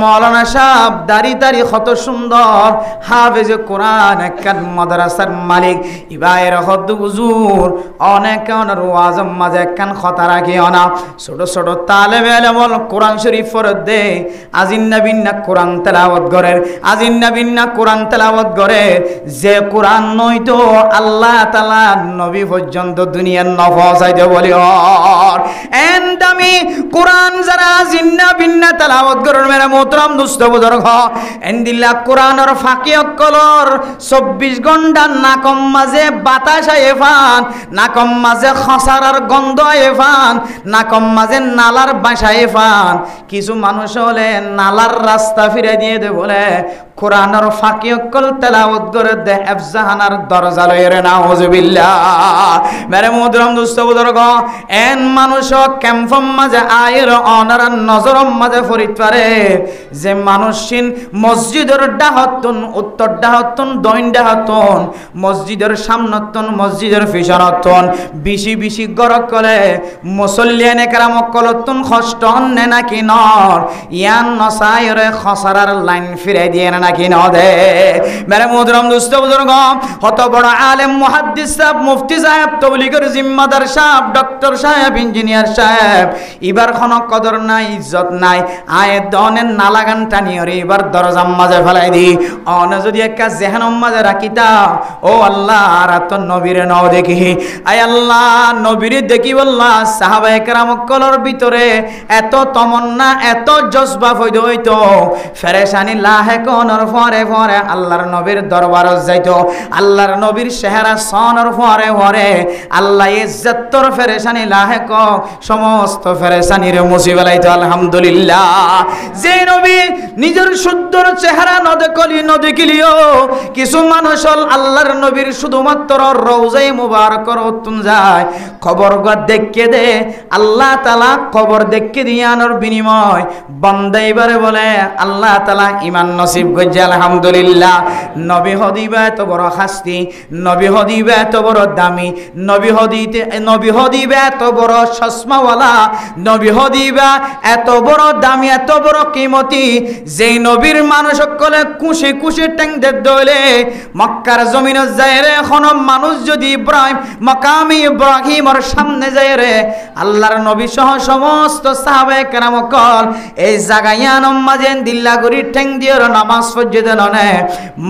মাওলানা সাহেব দাড়ি দাড়ি কত সুন্দর হাফেজ কোরআন একখান মাদ্রাসার মালিক ইবায়ের হদ হুজুর অনেক অনার ওয়াজের মাঝে একখান কথা রাখি অনা ছোট ছোট তালেবে ইলম কোরআন শরীফ ফরদ দে আজিন নবিনা কোরআন তেলাওয়াত করে আজিন নবিনা কোরআন তেলাওয়াত করে যে কোরআন নয়তো আল্লাহ তাআলা নবী পর্যন্ত দুনিয়ার নফসাইতে বলি এন দামি কোরআন যারা জিন্না বিন্না তেলাওয়াত করেন মেরা মোহতরম দোস্ত বুজুর্গ এন্দিল্লা কোরআনের ফাঁকি অকলর 24 ঘন্টা নাকম মাঝে বাতাস আয়ে ফান নাকম মাঝে খসারার গন্ধ আয়ে ফান নাকম মাঝে নালার বাসায় ফান কিছু মানুষ হলে নালার রাস্তা ফিরে দিয়ে দে বলে কোরআনের ফাঁকি অকল তেলাওয়াত করে দে এফজাহানার দরজা লইরে নাউজুবিল্লাহ। মেরে মোহতরম দোস্ত বুজুর্গ এন মানুষ ক্যাম্পম মাঝে আয়ের অনার নজরম মাঝে ফরিদ পারে যে মানুষিন মসজিদের ডাহতন উত্তর ডাহতন দইন ডাহতন মসজিদের সামনতন মসজিদের ফিশনতন বিশি বিশি গরক করে মুসল্লিয়ানে কেরাম কলতন কষ্ট অন্নে নাকি নর ইয়ান নসায়রে খসরার লাইন ফিরে দিয়ে নাকি ন দে। মেরে মোহতরম দোস্ত বুজুর্গ হত বড় আলেম মুহাদ্দিস সাহেব মুফতি সাহেব তবলিগের জিম্মাদার সাহেব ডক্টর সাহেব ইঞ্জিনিয়ার সাহেব এবার কোন কদর নাই ইজ্জত নাই আয়াত দনের নালাগান টানিয়রে এবার দরজার মাঝে ফেলাই দি অন যদি একটা জেহানম মাঝে রাখিতা ও আল্লাহ আর তো নবীরে নাও দেখি আয় আল্লাহ নবীরে দেখি বললা সাহাবায়ে কেরাম কলর ভিতরে এত তমন্না এত জজবা হইতো ফেরেশানি লাহে কোনর ফরে ফরে আল্লাহর নবীর দরবার যাইতো আল্লাহর নবীর চেহারা সনর ফরে ফরে আল্লাহ ইজ্জতর ফেরেশানি লাহে ক সমস্ত ফেরেশানির মুছি ফেলাইতো আলহামদুলিল্লাহ। যে নবী নিজের সুন্দর চেহারা ন দেখিলিও কিছু মানুষ আল্লাহর নবীর শুধুমাত্র রওজায়ে মুবারকর উত্তম যায় খবর দেখকে দে আল্লাহ তাআলা খবর দেখকে দিয়ানোর বিনিময় বান্দাইবারে বলে আল্লাহ তাআলা ঈমান নসিব করছে আলহামদুলিল্লাহ। নবী হদিবা এত বড় শাস্তি নবী হদিবা এত বড় দামি নবী হদিবা এত বড় চশমাওয়ালা নবী হদিবা এত বড় দামি এত বড় কিমতি যেই নবীর মানুষ সকলে কুশি কুশি ট্যাং দে দলে মক্কার জমিনে যায় রে এখন মানুষ যদি ইব্রাহিম মাকামে ইব্রাহিমের সামনে যায় রে আল্লাহর নবী সহ সমস্ত সাহাবায়ে কেরাম কল এই জায়গায় মাঝে দিল্লা করি ঠ্যাং দিয়ে নামাজ পড়তে ননে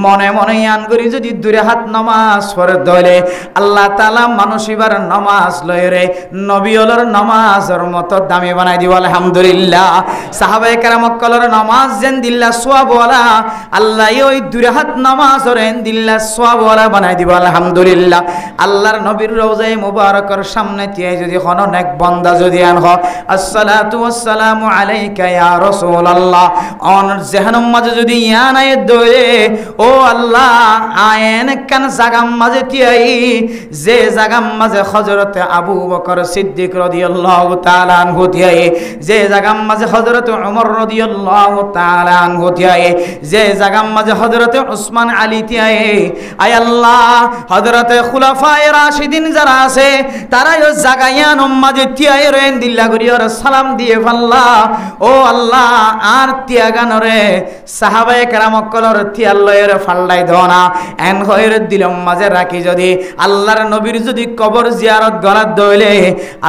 মনে মনে ইয়ান করি যদি দুরে হাত নামাজ পড়ে দলে আল্লাহ তাআলা মানুষ এবার নামাজ লয় রে নবী হলর নামাজের মতো দামি বানাই দিব আলহামদুলিল্লাহ। সাহাবায়ে কেরাম কলর নামাজ যেন দিল্লা সওয়াবওয়ালা আল্লাহ ওই দুরে হাত নামাজ রেন দিল্লা সওয়াবওয়ালা বানাই দিব আলহামদুলিল্লাহ। আল্লাহর নবীর রওজায়ে মুবারকের সামনে তিয়াই যদি হন নেক বান্দা যদি আন হ আসসালাতু ওয়াসসালামু আলাইকা ইয়া রাসূলুল্লাহ অন জেহানুম মাঝে যদি ইয়ান আয় দয়ে ও আল্লাহ আয়েন কান জাগাম মাঝে তিয়াই যে জাগাম মাঝে হযরত আবু বকর সিদ্দিক রাদিয়াল্লাহু তাআলা আনহু তিয়াই যে জাগাম মাঝে হযরত ওমর রাদিয়াল্লাহু তাআলা আনহু তিয়াই যে জাগাম মাঝে হযরত উসমান আলী তিয়াই আয় আল্লাহ হযরত খুলাফায়ে রাশিদিন যারা আছে তারা ওই জাগায়ান মাঝে তিয়াই রেন দিল্লা করিয়র সালাম দিয়ে ফাল্লা ও আল্লাহ আর তিয়াগানরে সাহাবায়ে কেরাম কলর তিয়াল্লয়ের ফাল্লাই দনা এন হয়ের দিলম মাঝে রাখি যদি আল্লাহর নবীর যদি কবর জিয়ারত গলাত দইলে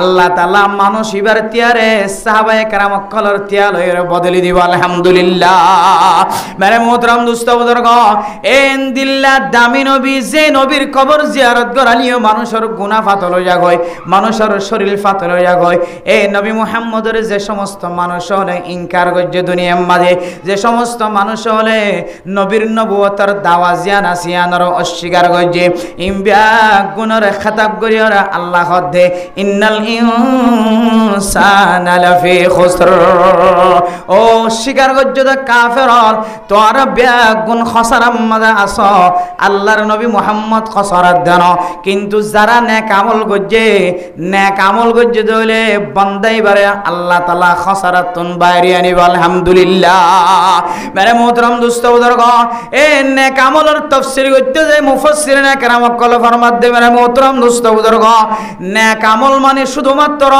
আল্লাহ তাআলা মানুষ ইবার তিয়ারে সাহাবায়ে কেরাম কলর তিয়ালয়ের বদলি দিব আলহামদুলিল্লাহ মেরে মোহতরম দোস্ত বুজুর্গ এন দিল্লা দামি নবী যে নবীর কবর জিয়ারত গরালিও মানুষের গুনাহ ফাতল হইয়া গয় মানুষের শরীর ফাতল হইয়া গয় এই নবী মুহাম্মদের যে সমস্ত মানুষ হলে ইনকার গজ্জে দুনিয়ার মাঝে যে সমস্ত মানুষ হলে নবীর নবুয়তের দাওয়া জিয়ান আসিয়ানর অস্বীকার গজ্জে ইমবিয়া গুণর খাতাব গরিয়র আল্লাহ দে ইন্নাল ইনসানা লাফি খুসর ও স্বীকার গজ্জে দে কাফের তোর বিয়া গুণ খসারাম মাঝে আস আল্লাহর নবী মুহাম্মদ খসরাত দেন কিন্তু যারা নেক আমল গজ্জে নেক আমল গজ্জে দইলে বান্দাইবারে আল্লাহ তাআলা খসারাতুন বাইরে আনিব আলহামদুলিল্লাহ মেরে মোহতরম দোস্ত বুজুর্গ এ নেক আমলের তাফসীর করতে যে মুফাসসিরিনে কেরাম কল ফরমাতে মেরে মোহতরম দোস্ত বুজুর্গ নেক আমল মানে শুধুমাত্র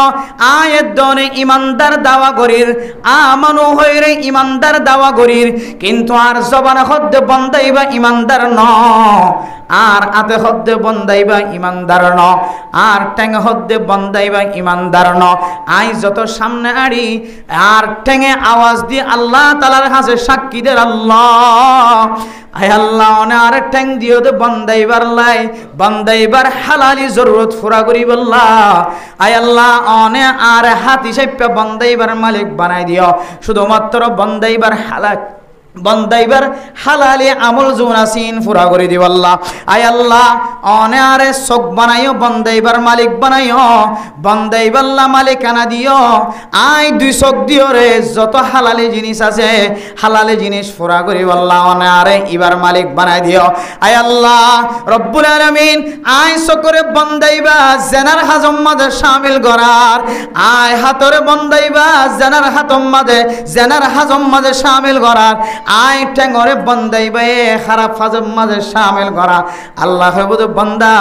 আয়াত দনে ইমানদার দাওয়া করির আমানু হইরে ইমানদার দাওয়া করির কিন্তু আর জবানে হদ্দে বান্দাইবা ইমানদার ন আর আতে হদ্দে বন্দাইবা ইমানদার ন আর ঠ্যাঙে হদ্দে বন্দাইবা ইমানদার ন আই যত সামনে আড়ি আর ঠ্যাঙে আওয়াজ দিয়ে আল্লাহ তাআলার কাছে সাক্ষী দের আল্লাহ আয় আল্লাহ অনে আর ঠ্যাং দিও দে বন্দাইবার লাই বন্দাইবার হালালি জরুরত পুরা করিবল্লাহ আয় আল্লাহ অনে আর হাত হিসাবে বন্দাইবার মালিক বানাই দিও শুধুমাত্র বন্দাইবার বন্দাইবার হালালি আমল জুনাসিন পুরা করে দিব আল্লাহ আয় আল্লাহ অনে আরে চোখ বানাইও বন্দাইবার মালিক বানাইও বন্দাইবাল্লা মালিকানা দিও আই দুই চোখ দিও রে যত হালালি জিনিস আছে হালালি জিনিস পুরা করিব আল্লাহ অনে আরে ইবার মালিক বানাই দিও আয় আল্লাহ রব্বুল আলামিন আই চোখরে বন্দাইবা জেনার হাজম মাঝে শামিল করার আয় হাতরে বন্দাইবা জেনার হাতম মাঝে জেনার হাজম মাঝে শামিল করার আয় ঠ্যাঙরে বন্দাইবা খারাপ হাজম মাঝে শামিল করা আল্লাহ বুঝ বন্দা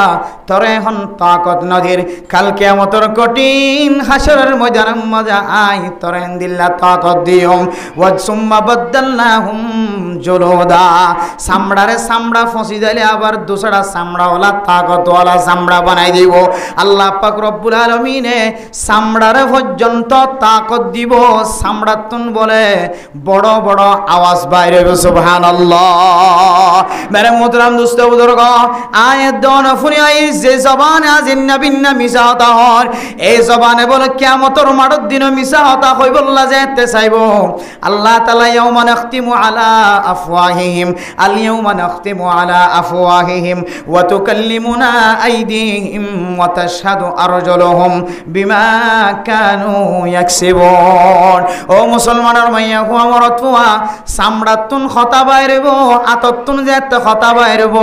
তোর এখন তাকত নদীর কাল কিয়ামতের কঠিন হাসরের ময়দানের মাঝে আয় তোর দিল্লা তাকত দিওম ওয়া সুম্মা বাদদালনাহুম জুলুদা চামড়ারে চামড়া ফসি দিলে আবার দুসরা চামড়াওয়ালা তাকতওয়ালা চামড়া বানাই দিব আল্লাহ পাক রব্বুল আলামিনে চামড়ারে পর্যন্ত তাকত দিব চামড়াতুন বলে বড় বড় আওয়াজ বাইরে সুবহানাল্লাহ মেরে মোহতরম দোস্ত বুজুর্গ আয়াত দন ফুনিয়াই যে জবান আজিন নবীন না মিছা হতা হর এই জবানে বলে কিয়ামতের মাঠের দিন মিছা হতা হইবল্লা যেতে চাইবো আল্লাহ তাআলা ইয়াউমা নাখতিমু আলা আফওয়াহিহিম আল ইয়াউমা নাখতিমু আলা আফওয়াহিহিম ওয়া তুকাল্লিমুনা আইদিহিম ওয়া তাশহাদু আরজুলুহুম বিমা কানু ইয়াকসিবুন ও মুসলমানের মাইয়া হুয়া মরতুয়া চামড়াতুন খতা বাইরেব আততুন যেতে খতা বাইরেব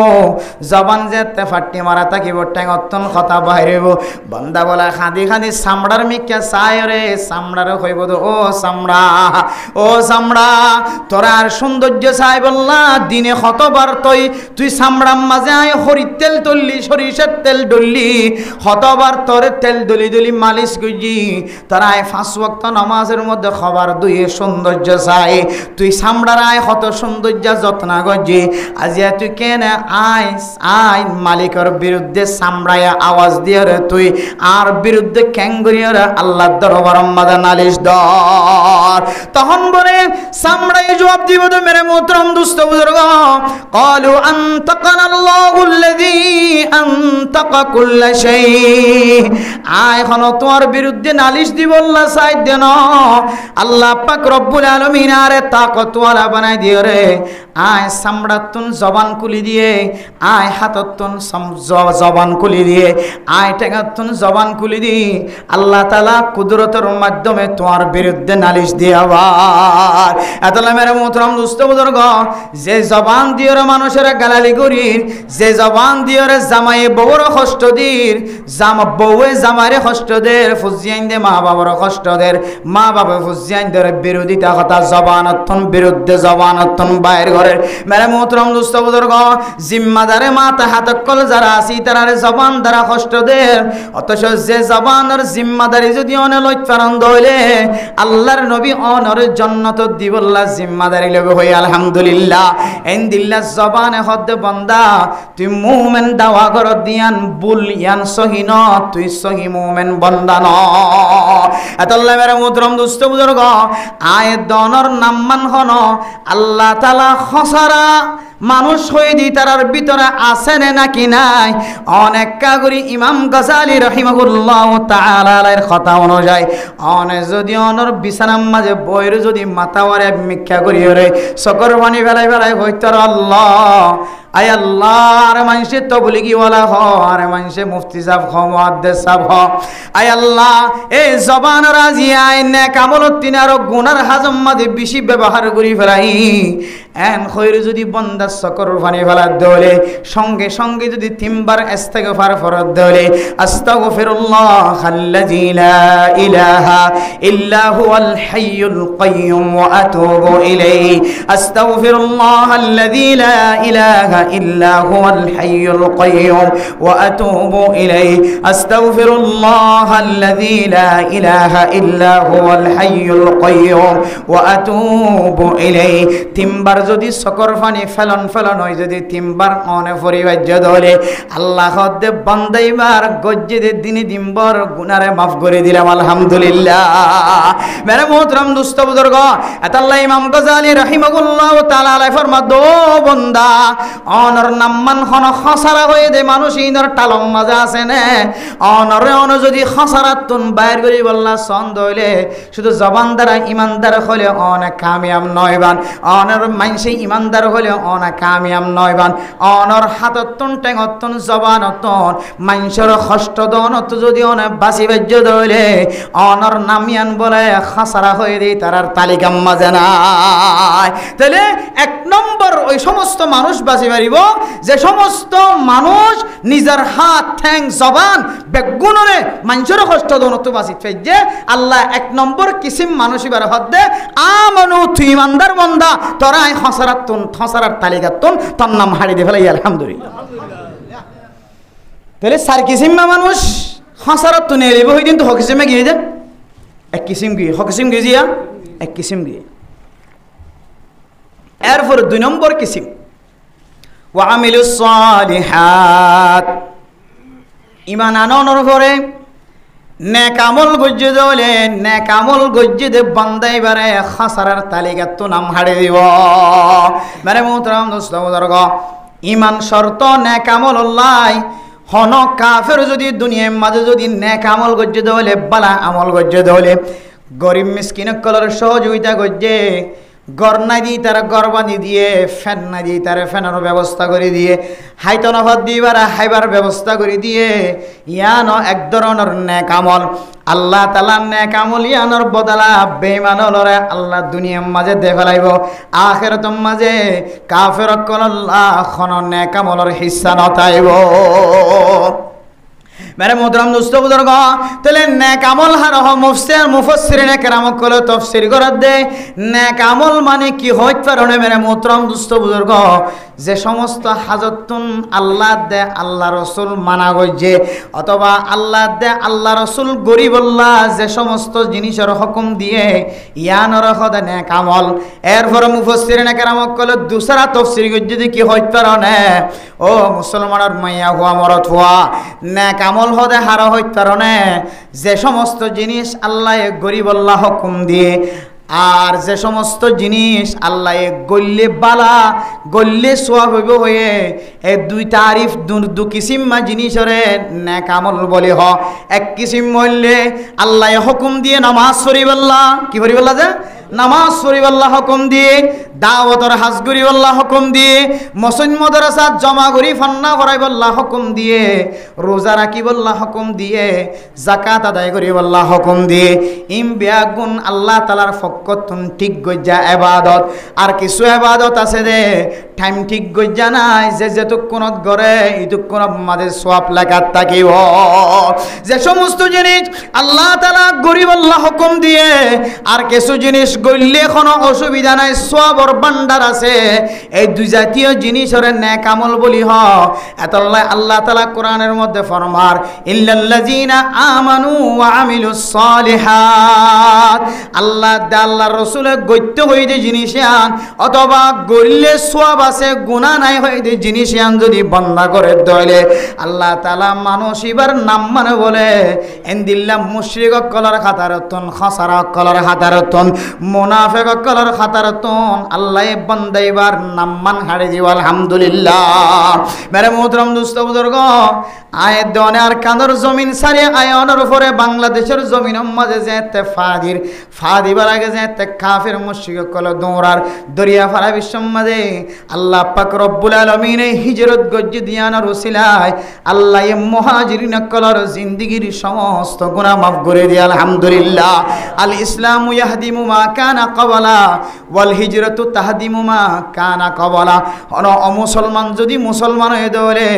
জবান যেতে ফাটি মারা থাকিব টেঙতুন খতা বাইরেব বান্দা বলা খাদি খাদি চামড়ার মিকা চাই রে চামড়ারে কইব ও চামড়া ও চামড়া তোরা আর সৌন্দর্য চাই বললা দিনে কতবার তুই চামড়ার মাঝে আয় হরির তেল তুললি সরিষার তেল ডললি কতবার তোরে তেল দলি দলি মালিশ করছি তারা আয় 5 ওয়াক্ত নামাজের মধ্যে খবর দুই সৌন্দর্য চাই তুই চামড়ার আয় কত সৌন্দর্য যত্ন করছি আজিয়া তুই কেন আয় আয় মালিকের বিরুদ্ধে চামড়ায় আওয়াজ দিয়ে রে তুই আর বিরুদ্ধে ক্যাঙ্গুরিয়ে রে আল্লাহর দরবার মাঝে নালিশ দর তখন বলে চামড়ায় জবাব দিব তো মেরে মত মোহতরম দুস্থ বুজুর্গ ক্বালু আনতাকানা আল্লাহুল্লাযী আনতাকা কুল্লা শাই আয় হন তোমার বিরুদ্ধে নালিশ দিব আল্লাহ সাইদ দেন আল্লাহ পাক রব্বুল আলামিন আরে তাকতওয়ালা বানাই দিও রে আয় সামড়াতুন জবান খুলি দিয়ে আয় হাততুন জবান খুলি দিয়ে আয় টেঙ্গাতুন জবান খুলি দি আল্লাহ তাআলা কুদরতের মাধ্যমে তোমার বিরুদ্ধে নালিশ দিয়ে আবার এতলা মেরে মোহতরম দুস্থ বুজুর্গ যে জবান দিয়ে মানুষের গালালি করি যে জবান দিয়ে জামাই বউর কষ্ট দির বউয়ে জামাইরে কষ্ট দের ফুজিয়াইন দে মা বাবার কষ্ট দের মা বাবা ফুজিয়াইন দের বিরোধিতা কথা জবানতন বিরুদ্ধে জবানতন বাইর ঘরের মেরে মোহতরম দুস্থ বুজুর্গ জিম্মাদারে মাথা হাত কল যারা আছি তারারে জবান দ্বারা কষ্ট দের অথচ যে জবানের জিম্মাদারি যদি অনে লইফারন্দ হইলে আল্লাহর নবী অনর জান্নাত দিবল্লাহ জিম্মাদারি লবে হই আলহামদুলিল্লাহ ইনদিল্লাহ জবানে হদ বান্দা তুই মুমিন দাওয়া কর দিয়ান বুল ইয়ান সহিন তুই সহি মুমিন বান্দা ন আতাল্লাহ মেরে মুহতরম দুস্থ বুজুর্গ আয়াত দনর নামমান হন আল্লাহ তাআলা খসারা মানুষ হয়ে দি তারার ভিতরে আছে নাকি নাই অনেক কাগরি ইমাম গাজালি রাহিমাহুল্লাহ তাআলার কথা অনুযায়ী অনে যদি অনর বিছানার মাঝে বইর যদি মাথাওয়ারে মিথ্যা করি রে সকর পানি বেলায় বেলায় হইতার আল্লাহ আয় আল্লাহ আর মানুষে তবলিগি ওয়ালা হ আর মানুষে মুফতি সাহেব হ মুহাদ্দিস সাহেব হ আয় আল্লাহ এই জবান রাজি আয় নেক আমলত তিনার গুনার হাজম মাঝে বেশি ব্যবহার করি ফেলাই এন খৈর যদি বন্দা সকর পানি ফেলা দলে সঙ্গে সঙ্গে যদি তিনবার ইস্তিগফার ফরত দলে আস্তাগফিরুল্লাহ আল্লাযী লা ইলাহা ইল্লা হুয়াল হাইয়ুল কাইয়্যুম ওয়া আতুবু ইলাইহি আস্তাগফিরুল্লাহ আল্লাযী লা ইলাহা ইল্লা হুয়াল হাইয়ুল কাইয়্যুম ওয়া আতুবু ইলাইহি আস্তাগফিরুল্লাহ আল্লাযী লা ইলাহা ইল্লা হুয়াল হাইয়ুল কাইয়্যুম ওয়া আতুবু ইলাইহি তিনবার যদি সকর পানি ফেলন হয় যদি তিনবার অনে পরিবার্য দলে আল্লাহ দে বান্দাইবার গজ্জে দিনে দিনবার গুনারে মাফ করে দিলাম আলহামদুলিল্লাহ মেরে মোহতরম দুস্থ বুজুর্গ আতাল্লাহ ইমাম গাজালি রাহিমাহুল্লাহ তাআলা আলাই ফরমা দো বান্দা অনর নামমান হন খসারা হয়ে দে মানুষ ইনর টালম মাঝে আছে নে অনরে অন যদি খসারাতুন বাইর করি বললা সন্দ হইলে শুধু জবান দ্বারা ইমানদার হলে অনেক কামিয়াব নয়বান অনর মানসে ইমানদার হলে অনেক কামিয়াব নয়বান অনর হাততন টেঙতন জবানতন মানসর কষ্ট দনত যদি অনেক বাসি বাজ্য দইলে অনর নামিয়ান বলে খসারা হয়ে দেই তারার তালিকা মাঝে নাই তাহলে এক নম্বর ওই সমস্ত মানুষ বাঁচি পারিব যে সমস্ত মানুষ নিজের হাত ঠ্যাং জবান বেগুনরে মানুষের কষ্ট দনত বাঁচি ফেজে আল্লাহ এক নম্বর কিসিম মানুষ এবার হদ্দে আমানু তুই ইমানদার বান্দা তোরাই খসারার তালিকাতুন তোর নাম হারি দে ফেলাই আলহামদুলিল্লাহ তাহলে সার কিসিম মানুষ খসারাতুন এলিব হই দিন তো হকিসিমে গিয়ে দে এক কিসিম গিয়ে হকিসিম গিয়ে জিয়া এক কিসিম গিয়ে এরপর দুই নম্বর কিসিম ওয়ামিলুস সালিহাত ইমান আনর পরে নেক আমল গজ্জে দলে নেক আমল গজ্জে দে বান্দাই বারে খাসারার তালিকা তো নাম হাড়ে দিব মানে মোহতরম দোস্ত বুজুর্গ ইমান শর্ত নেক আমল আল্লাহ হন কাফের যদি দুনিয়ার মাঝে যদি নেক আমল গজ্জে দলে বালা আমল গজ্জে দলে গরিব মিসকিন কলর সহযোগিতা গজ্জে গড় না দিয়ে তারা গড় বাঁধি দিয়ে ফ্যান না দিয়ে তারা ফ্যানের ব্যবস্থা করে দিয়ে হাইতনফাত দিবার হাইবার ব্যবস্থা করে দিয়ে ইয়ানো এক ধরনের নেক আমল আল্লাহ তাআলা নেক আমল ইয়ানোর বদলা বেঈমানরে আল্লাহ দুনিয়ার মাঝে দে ফেলাইব আখিরাতের মাঝে কাফের কল আল্লাহ খন নেক আমলের হিস্সা নতাইব मेरे मोहतरम दोस्तों बुजुर्ग তাহলে নেক আমল হারহ মুফাসসিরিনে কেরাম কলে তাফসীর করে দে নেক আমল মানে কি হইতে পারে মেরে মোহতরম দোস্তো বুজুর্গ যে সমস্ত হাজতুন আল্লাহ দে আল্লাহ রাসূল মানা গইছে অথবা আল্লাহ দে আল্লাহ রাসূল গরিবল্লাহ যে সমস্ত জিনিসের হুকুম দিয়ে ইয়ানর খদে নেক আমল এরপর মুফাসসিরিনে কেরাম কলে দুসরা তাফসীর গইছে কি হইতে পারে ও মুসলমানের মাইয়া হুয়া মরত হুয়া নেক আমল হদে হারা হইতে পারে যে সমস্ত জিনিস আল্লাহ গরিবল্লাহ হুকুম দিয়ে আর যে সমস্ত জিনিস আল্লাহ গল্লে বালা গল্লে সোয়াব হইব হয়ে এই দুই তারিফ দু কিসিম জিনিসরে নেক আমল বলে হ। এক কিসিম মল্লে আল্লাহ হুকুম দিয়ে নামাজ পড়িবাল্লাহ, কি পড়িবাল্লাহ যে নামাজ পড়িবাল্লাহ হুকুম দিয়ে, দাওয়াতর হাজ করিবাল্লাহ হুকুম দিয়ে, মসজিদ মাদ্রাসা জমা করি ফান্না ভরাইবাল্লাহ হুকুম দিয়ে, রোজা রাখিবাল্লাহ হুকুম দিয়ে, যাকাত আদায় করিবাল্লাহ হুকুম দিয়ে। ইম বেয়াগুন আল্লাহ তাআলার ফকতুন ঠিক গজ্জা ইবাদত। আর কিছু ইবাদত আছে দে টাইম ঠিক গজ্জা নাই, যে যেতক্ষণত গড়ে এতক্ষণত মাঝে সওয়াব লেখা থাকিব। যে সমস্ত জিনিস আল্লাহ তাআলা গরিবাল্লাহ হুকুম দিয়ে, আর কিছু জিনিস গইলে কোনো অসুবিধা নাই, সওয়াবর ভান্ডার আছে। এই দুই জাতীয় জিনিসের নেক আমল বলি হ। এতল্লাহ আল্লাহ তাআলা কোরআনের মধ্যে ফরমার ইল্লাল্লাযিনা আমানু ওয়া আমিলুস সালিহাত। আল্লাহর রাসূলে গইতে হইতে জিনিস আন, অথবা গইলে সওয়াব আছে গুনাহ নাই হইতে জিনিস আন যদি বন্ধ করে দইলে আল্লাহ তাআলা মানুষ এবার নাম মানে বলে এন্দিল্লাহ মুশরিক কলার খাতারতন, খাসারা কলার খাতারতন, মুনাফিক কলার খাতারতন আল্লাহ বান্দা এবার নাম মান হাড়ে দিব। আলহামদুলিল্লাহ। মেরে মোহতরম দোস্ত বুজুর্গ, আয় দনে আর কান্দর জমিন সারি আয়নের উপরে বাংলাদেশের জমিনের মাঝে যেতে ফাদিবার আগে যেতে কাফের মুশরিক কল দৌড়ার দরিয়া ফারা বিশ্বর মাঝে আল্লাহ পাক রব্বুল আলামিন হিজরত গজ্জ দিয়ানার ওসিলায় আল্লাহ মুহাজিরিন কলর জিন্দেগীর সমস্ত গুনাহ মাফ করে দিয়ে। আলহামদুলিল্লাহ। আল ইসলামু ইয়াহদিমু মা কানা ক্বাবলা ওয়াল হিজরাতু তাহদিমু মা কানা ক্বাবলা। মুসলমান যদি মুসলমান হয়ে দলে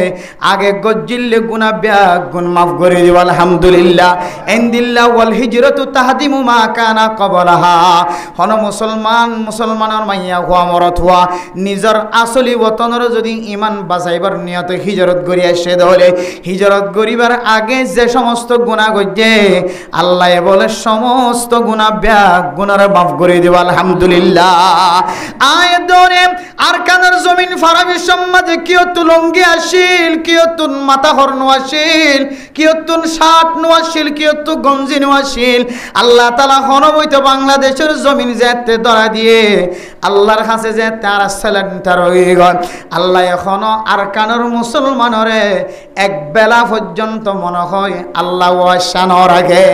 আগে গজ্জিল্লে গুনাহ ব্যাগ গুণ মাফ করে দিব। আলহামদুলিল্লাহ। ইনদিল্লাহ ওয়াল হিজরাতু তাহদিমু মা কানা ক্বাবলাহা। মুসলমানের মাইয়া হওয়া মরত হওয়া নিজের আসলি ওতনের যদি ইমান বাঁচাইবার নিয়ত হিজরত করি আসে দলে হিজরত করিবার আগে যে সমস্ত গুনাহ গজ্জে আল্লাহ বলে সমস্ত গুনাহ ব্যাগ গুনার মাফ করে দিব। আলহামদুলিল্লাহ। আয় দরে আর কানের জমিন ফারা বিশ্বমাঝে কিয়তুন লঙ্গি আসিল, কিয়তুন মাথা হরনো আসিল, কিয়তুন শার্ট নোয়াশিল, কিয়তু গঞ্জি নোয়াশিল। আল্লাহ তাআলা হনবইত বাংলাদেশের জমিন যেতে ধরা দিয়ে আল্লাহর কাছে যে তার সেলেন্টার হয়ে গল। আল্লাহ এখনো আর কানের মুসলমানরে এক বেলা পর্যন্ত মনে হয় আল্লাহ ওয়াশান রাখে।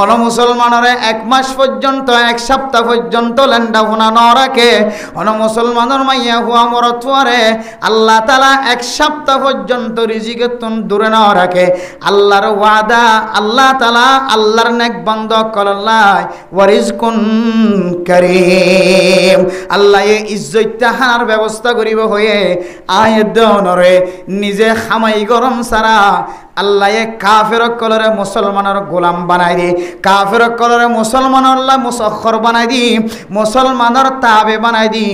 অন মুসলমানরে এক মাস পর্যন্ত, এক সপ্তাহ পর্যন্ত লেন্ডা ফোনা ন রাখে। অন মুসলমানের মাইয়া হুয়া মরতুয়ারে আল্লাহ তাআলা এক সপ্তাহ পর্যন্ত রিজিকের তুন দূরে না রাখে। আল্লাহর ওয়াদা আল্লাহ তাআলা আল্লাহর নেক বান্দা কল্লাহ ওয়ারিজকুন কারীম। আল্লাহ এই ইজ্জত তাহার ব্যবস্থা করিব হয়ে আয় দনরে নিজে খামাই গরম সারা আল্লাহ কাফের কলরে মুসলমানের গোলাম বানাই দি, কাফের কলরে মুসলমানের মুসখর বানাই দি, মুসলমানের তাবে বানাই দি,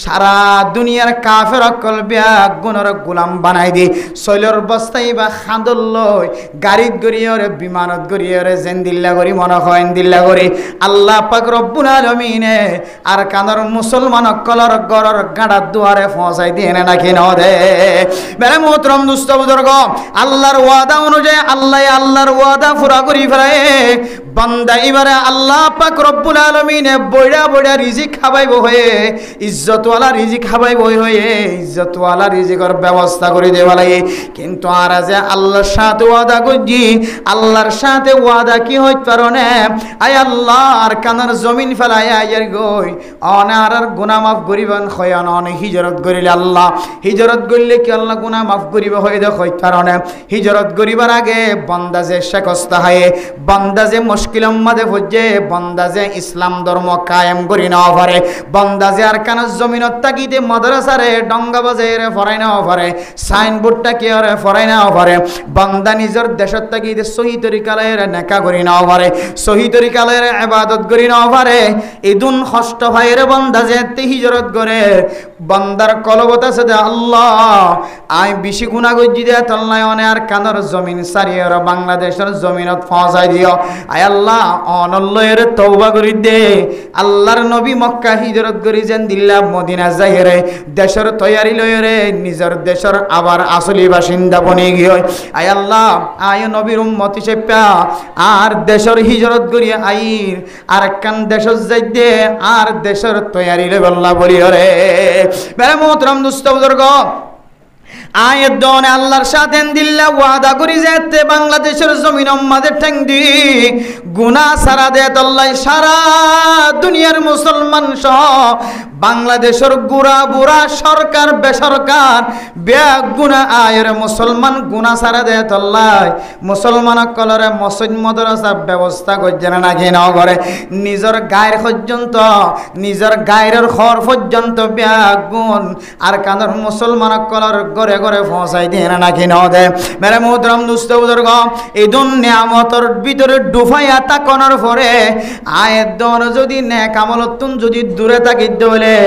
সারা দুনিয়ার কাফের কল ব্যাগ গুণর গোলাম বানাই দি। শৈলর বস্তাই বা খাঁদল লই গাড়িত গড়িয়রে বিমানত গড়িয়রে জেন্দিল্লা করি মনে হয় দিল্লা করি আল্লাহ পাক রব্বুল আলামিনে আর কানর মুসলমান কলর গড়র গাড়ার দুয়ারে পৌঁছাই দিয়ে নাকি ন দে। বেলে মোহতরম দুস্থ বুজুর্গ, আল্লাহর ওয়াদা অনুযায়ী আল্লাহর ওয়াদা পুরা করি ফেলায় বান্দা এবারে আল্লাহ পাক রব্বুল আলামিনে বইড়া বইড়া রিজিক খাবাইব হয়ে ইজ্জতওয়ালা রিজিক খাবাইব হয়ে ইজ্জতওয়ালা রিজিকের ব্যবস্থা করে দেওয়া লাগে। কিন্তু আর যে আল্লাহর সাথে ওয়াদা করছি, আল্লাহর সাথে ওয়াদা কি হইতে পারো না আয় আল্লাহ আর কানার জমিন ফেলায় আয়ার গই অনার গুনাহ মাফ করিবেন খয়ান অনে হিজরত করিলে আল্লাহ হিজরত করলে কি আল্লাহ গুনাহ মাফ করিব হয়ে দেখ হইতে পারো না। হিজরত করিবার আগে বান্দা যে শেখস্ত হয়, বান্দা যে মুশকিলের মধ্যে পড়ছে, বান্দা যে ইসলাম ধর্ম কায়েম করি নেওয়া পারে, বান্দা যে আর কানার জমিনত তাকিতে মাদ্রাসারে ডঙ্গা বাজারে ফরাই নেওয়া পারে, সাইনবোর্ডটা কি আরে ফরাই নেওয়া পারে, বান্দা নিজের দেশের তাকিতে সহি তরিকালের নেকা করি নেওয়া পারে, সহি তরিকালের ইবাদত করি নেওয়া পারে। ইদুন কষ্ট ভাইয়ের বান্দা যে হিজরত করে বন্দার কলবত আছে দে আল্লাহ আই বেশি গুনাহ গজ্জি দে তল্লাই অনে আর কানর জমিন সারিয়ে বাংলাদেশের জমিনত পৌঁছাই দিও আয় আল্লাহ অনল্লয়ের তওবা করি দে আল্লাহর নবী মক্কা হিজরত করি যেন দিল্লা মদিনা যাইরে দেশের তৈয়ারি লয়রে নিজের দেশের আবার আসলি বাসিন্দা বনে গিয়ে আয় আল্লাহ আয় নবীর উম্মত হিসেবে আর দেশের হিজরত করি আইর আর কান দেশের যাইতে আর দেশের তৈয়ারি লইবল্লা বলি রে মেরে মোহতরম দুস্থ বুজুর্গ আয়াত দনে আল্লাহর সাথে দিল্লা ওয়াদা করি যেতে বাংলাদেশের জমিন আমাদের ঠ্যাং দি গুনাহ সারা দে আল্লাহ সারা দুনিয়ার মুসলমান সহ বাংলাদেশের গুড়া বুড়া সরকার বেসরকার ব্যাগ গুনাহ আয়ের মুসলমান গুনাহ সারা দে আল্লাহ মুসলমান কলরে মসজিদ মাদ্রাসা ব্যবস্থা করছেন না কি না করে নিজের গায়ের পর্যন্ত নিজের গায়ের খর পর্যন্ত ব্যাগ গুণ আর কাঁদর মুসলমান কলর ঘরে ঘরে পৌঁছাই দিয়ে না কি না দে মেরে মোহতরম দুস্থ বুজুর্গ এই নিয়ামতের ভিতরে ডুবাইয়া তাকানোর পরে আয়ের দন যদি নেক আমলতুন যদি দূরে থাকি দলে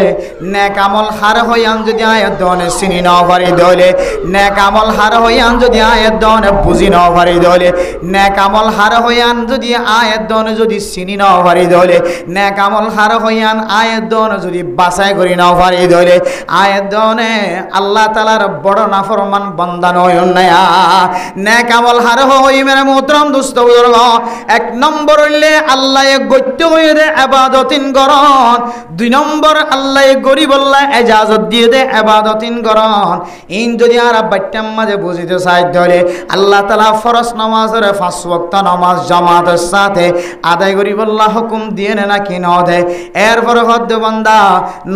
নেক আমল হার হইয়ান যদি আয়ের দনে চিনি না পারি দলে নেক আমল হার হইয়ান যদি আয়ের দনে বুঝি না পারি দলে নেক আমল হার হইয়ান যদি আয়ের দনে যদি চিনি না পারি দলে নেক আমল হার হইয়ান আয়ের দনে যদি বাছাই করি না পারি দলে আয়ের দনে আল্লাহ তাআলার বড় নাফরমান বান্দা নয় না নেক আমল হার হই মেরে মোহতরম দুস্থ বুজুর্গ এক নম্বর হইলে আল্লাহ গত্য হয়ে দে ইবাদতিন করন দুই নম্বর আল্লাহ গরিব আল্লাহ ইজাজত দিয়ে দে ইবাদতিন করন ইন যদি আর বাট্টাম মাঝে বুঝিতে চাই ধরে আল্লাহ তাআলা ফরজ নামাজের 5 ওয়াক্ত নামাজ জামাতের সাথে আদায় করিব আল্লাহ হুকুম দিয়ে না কি না দে এরপর হদ্দ বান্দা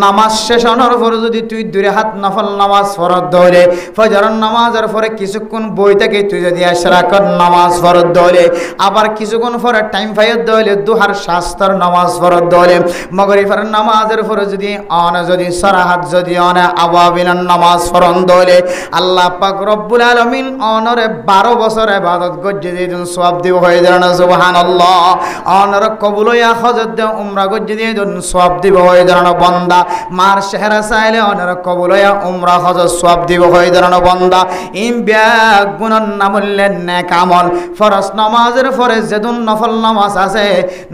নামাজ শেষ হওয়ার পর যদি তুই দুই হাত নফল নামাজ ফরজ ধরে ফজরের নামাজের পরে কিছুক্ষণ বই থেকে তুই যদি ইশরাকের নামাজ ফরজ ধরে আবার কিছুক্ষণ পরে টাইম ফাইর ধরে দুহার শাস্ত্র নামাজ ফরজ ধরে মাগরিবের নামাজের পরে যদি যদি সরাহাত যদি আওয়াবিনের নামাজ ফরজ ধরে আল্লাহ পাক রব্বুল আলামিন অনরে 12 বছর ইবাদত গজ্জে দিন সওয়াব দিব হয়ে যান সুবহানাল্লাহ অনরে কবুল হইয়া হজত দে উমরা গজ্জে দিন সওয়াব দিব হয়ে যান বান্দা মার চেহারা চাইলে অনরে কবুল হইয়া উমরা হজত সওয়াব দিব হয়ে যান বান্দা ইম ব্যাগ গুণন নামুল্লেন নেক আমল ফরজ নামাজের পরে যেদিন নফল নামাজ আছে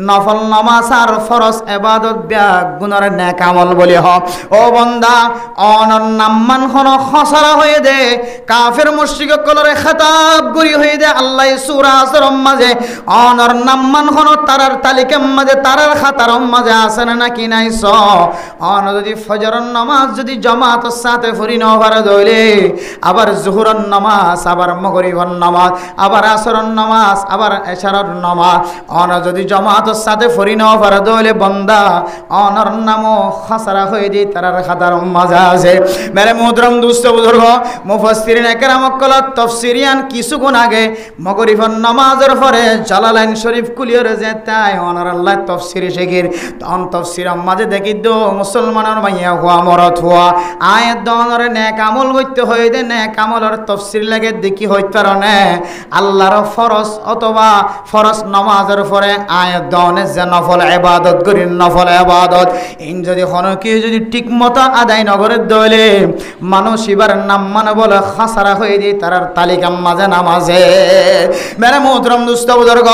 নফল নামাজ আর ফরজ ইবাদত ব্যাগ গুণর নেক আমল বলি হ ও বান্দা অনর নাম্মান হন খসরা হয়ে দে কাফের মুশরিক কলরে খেতাব করি হয়ে দে আল্লাহ সূরা আসরম মাঝে অনর নাম্মান হন তারার তালিকার মাঝে তারার খাতার মাঝে আছে না কি নাই স অন যদি ফজরের নামাজ যদি জামাতের সাথে পড়ি না পারে দইলে আবার জোহরের নামাজ আবার মাগরিবের নামাজ আবার আসরের নামাজ আবার এশারের নামাজ অন যদি জামাতের সাথে পড়ি না পারে দইলে বান্দা অনর নামও খসরা হয়ে দি তারার খাতার মাঝে আছে মেরে মুহতরম দুস্থ বুজুর্গ মুফাসসিরিন একরাম কল তাফসিরিয়ান কিছুক্ষণ আগে মাগরিবের নামাজের পরে জালালাইন শরীফ কুলিয়ে যে তাই অনর আল্লাহ তাফসির শেখির তখন তাফসির মাঝে দেখি দো মুসলমানের মাইয়া হুয়া মরত হুয়া আয়াত দনরে নেক আমল করতে হয়ে দে নেক আমলের তাফসির লাগে দেখি হইতে পারে আল্লাহর ফরজ অথবা ফরজ নামাজের পরে আয়াত দনে যে নফল ইবাদত করি নফল ইবাদত ইন যদি কোনো কি যদি ঠিক মতো আদায় নগরে দলে মানুষ এবার নাম মানে বলে খাসারা হয়ে দি তার তালিকার মাঝে নামাজে মেরে মোহতরম দুস্থ বুজুর্গ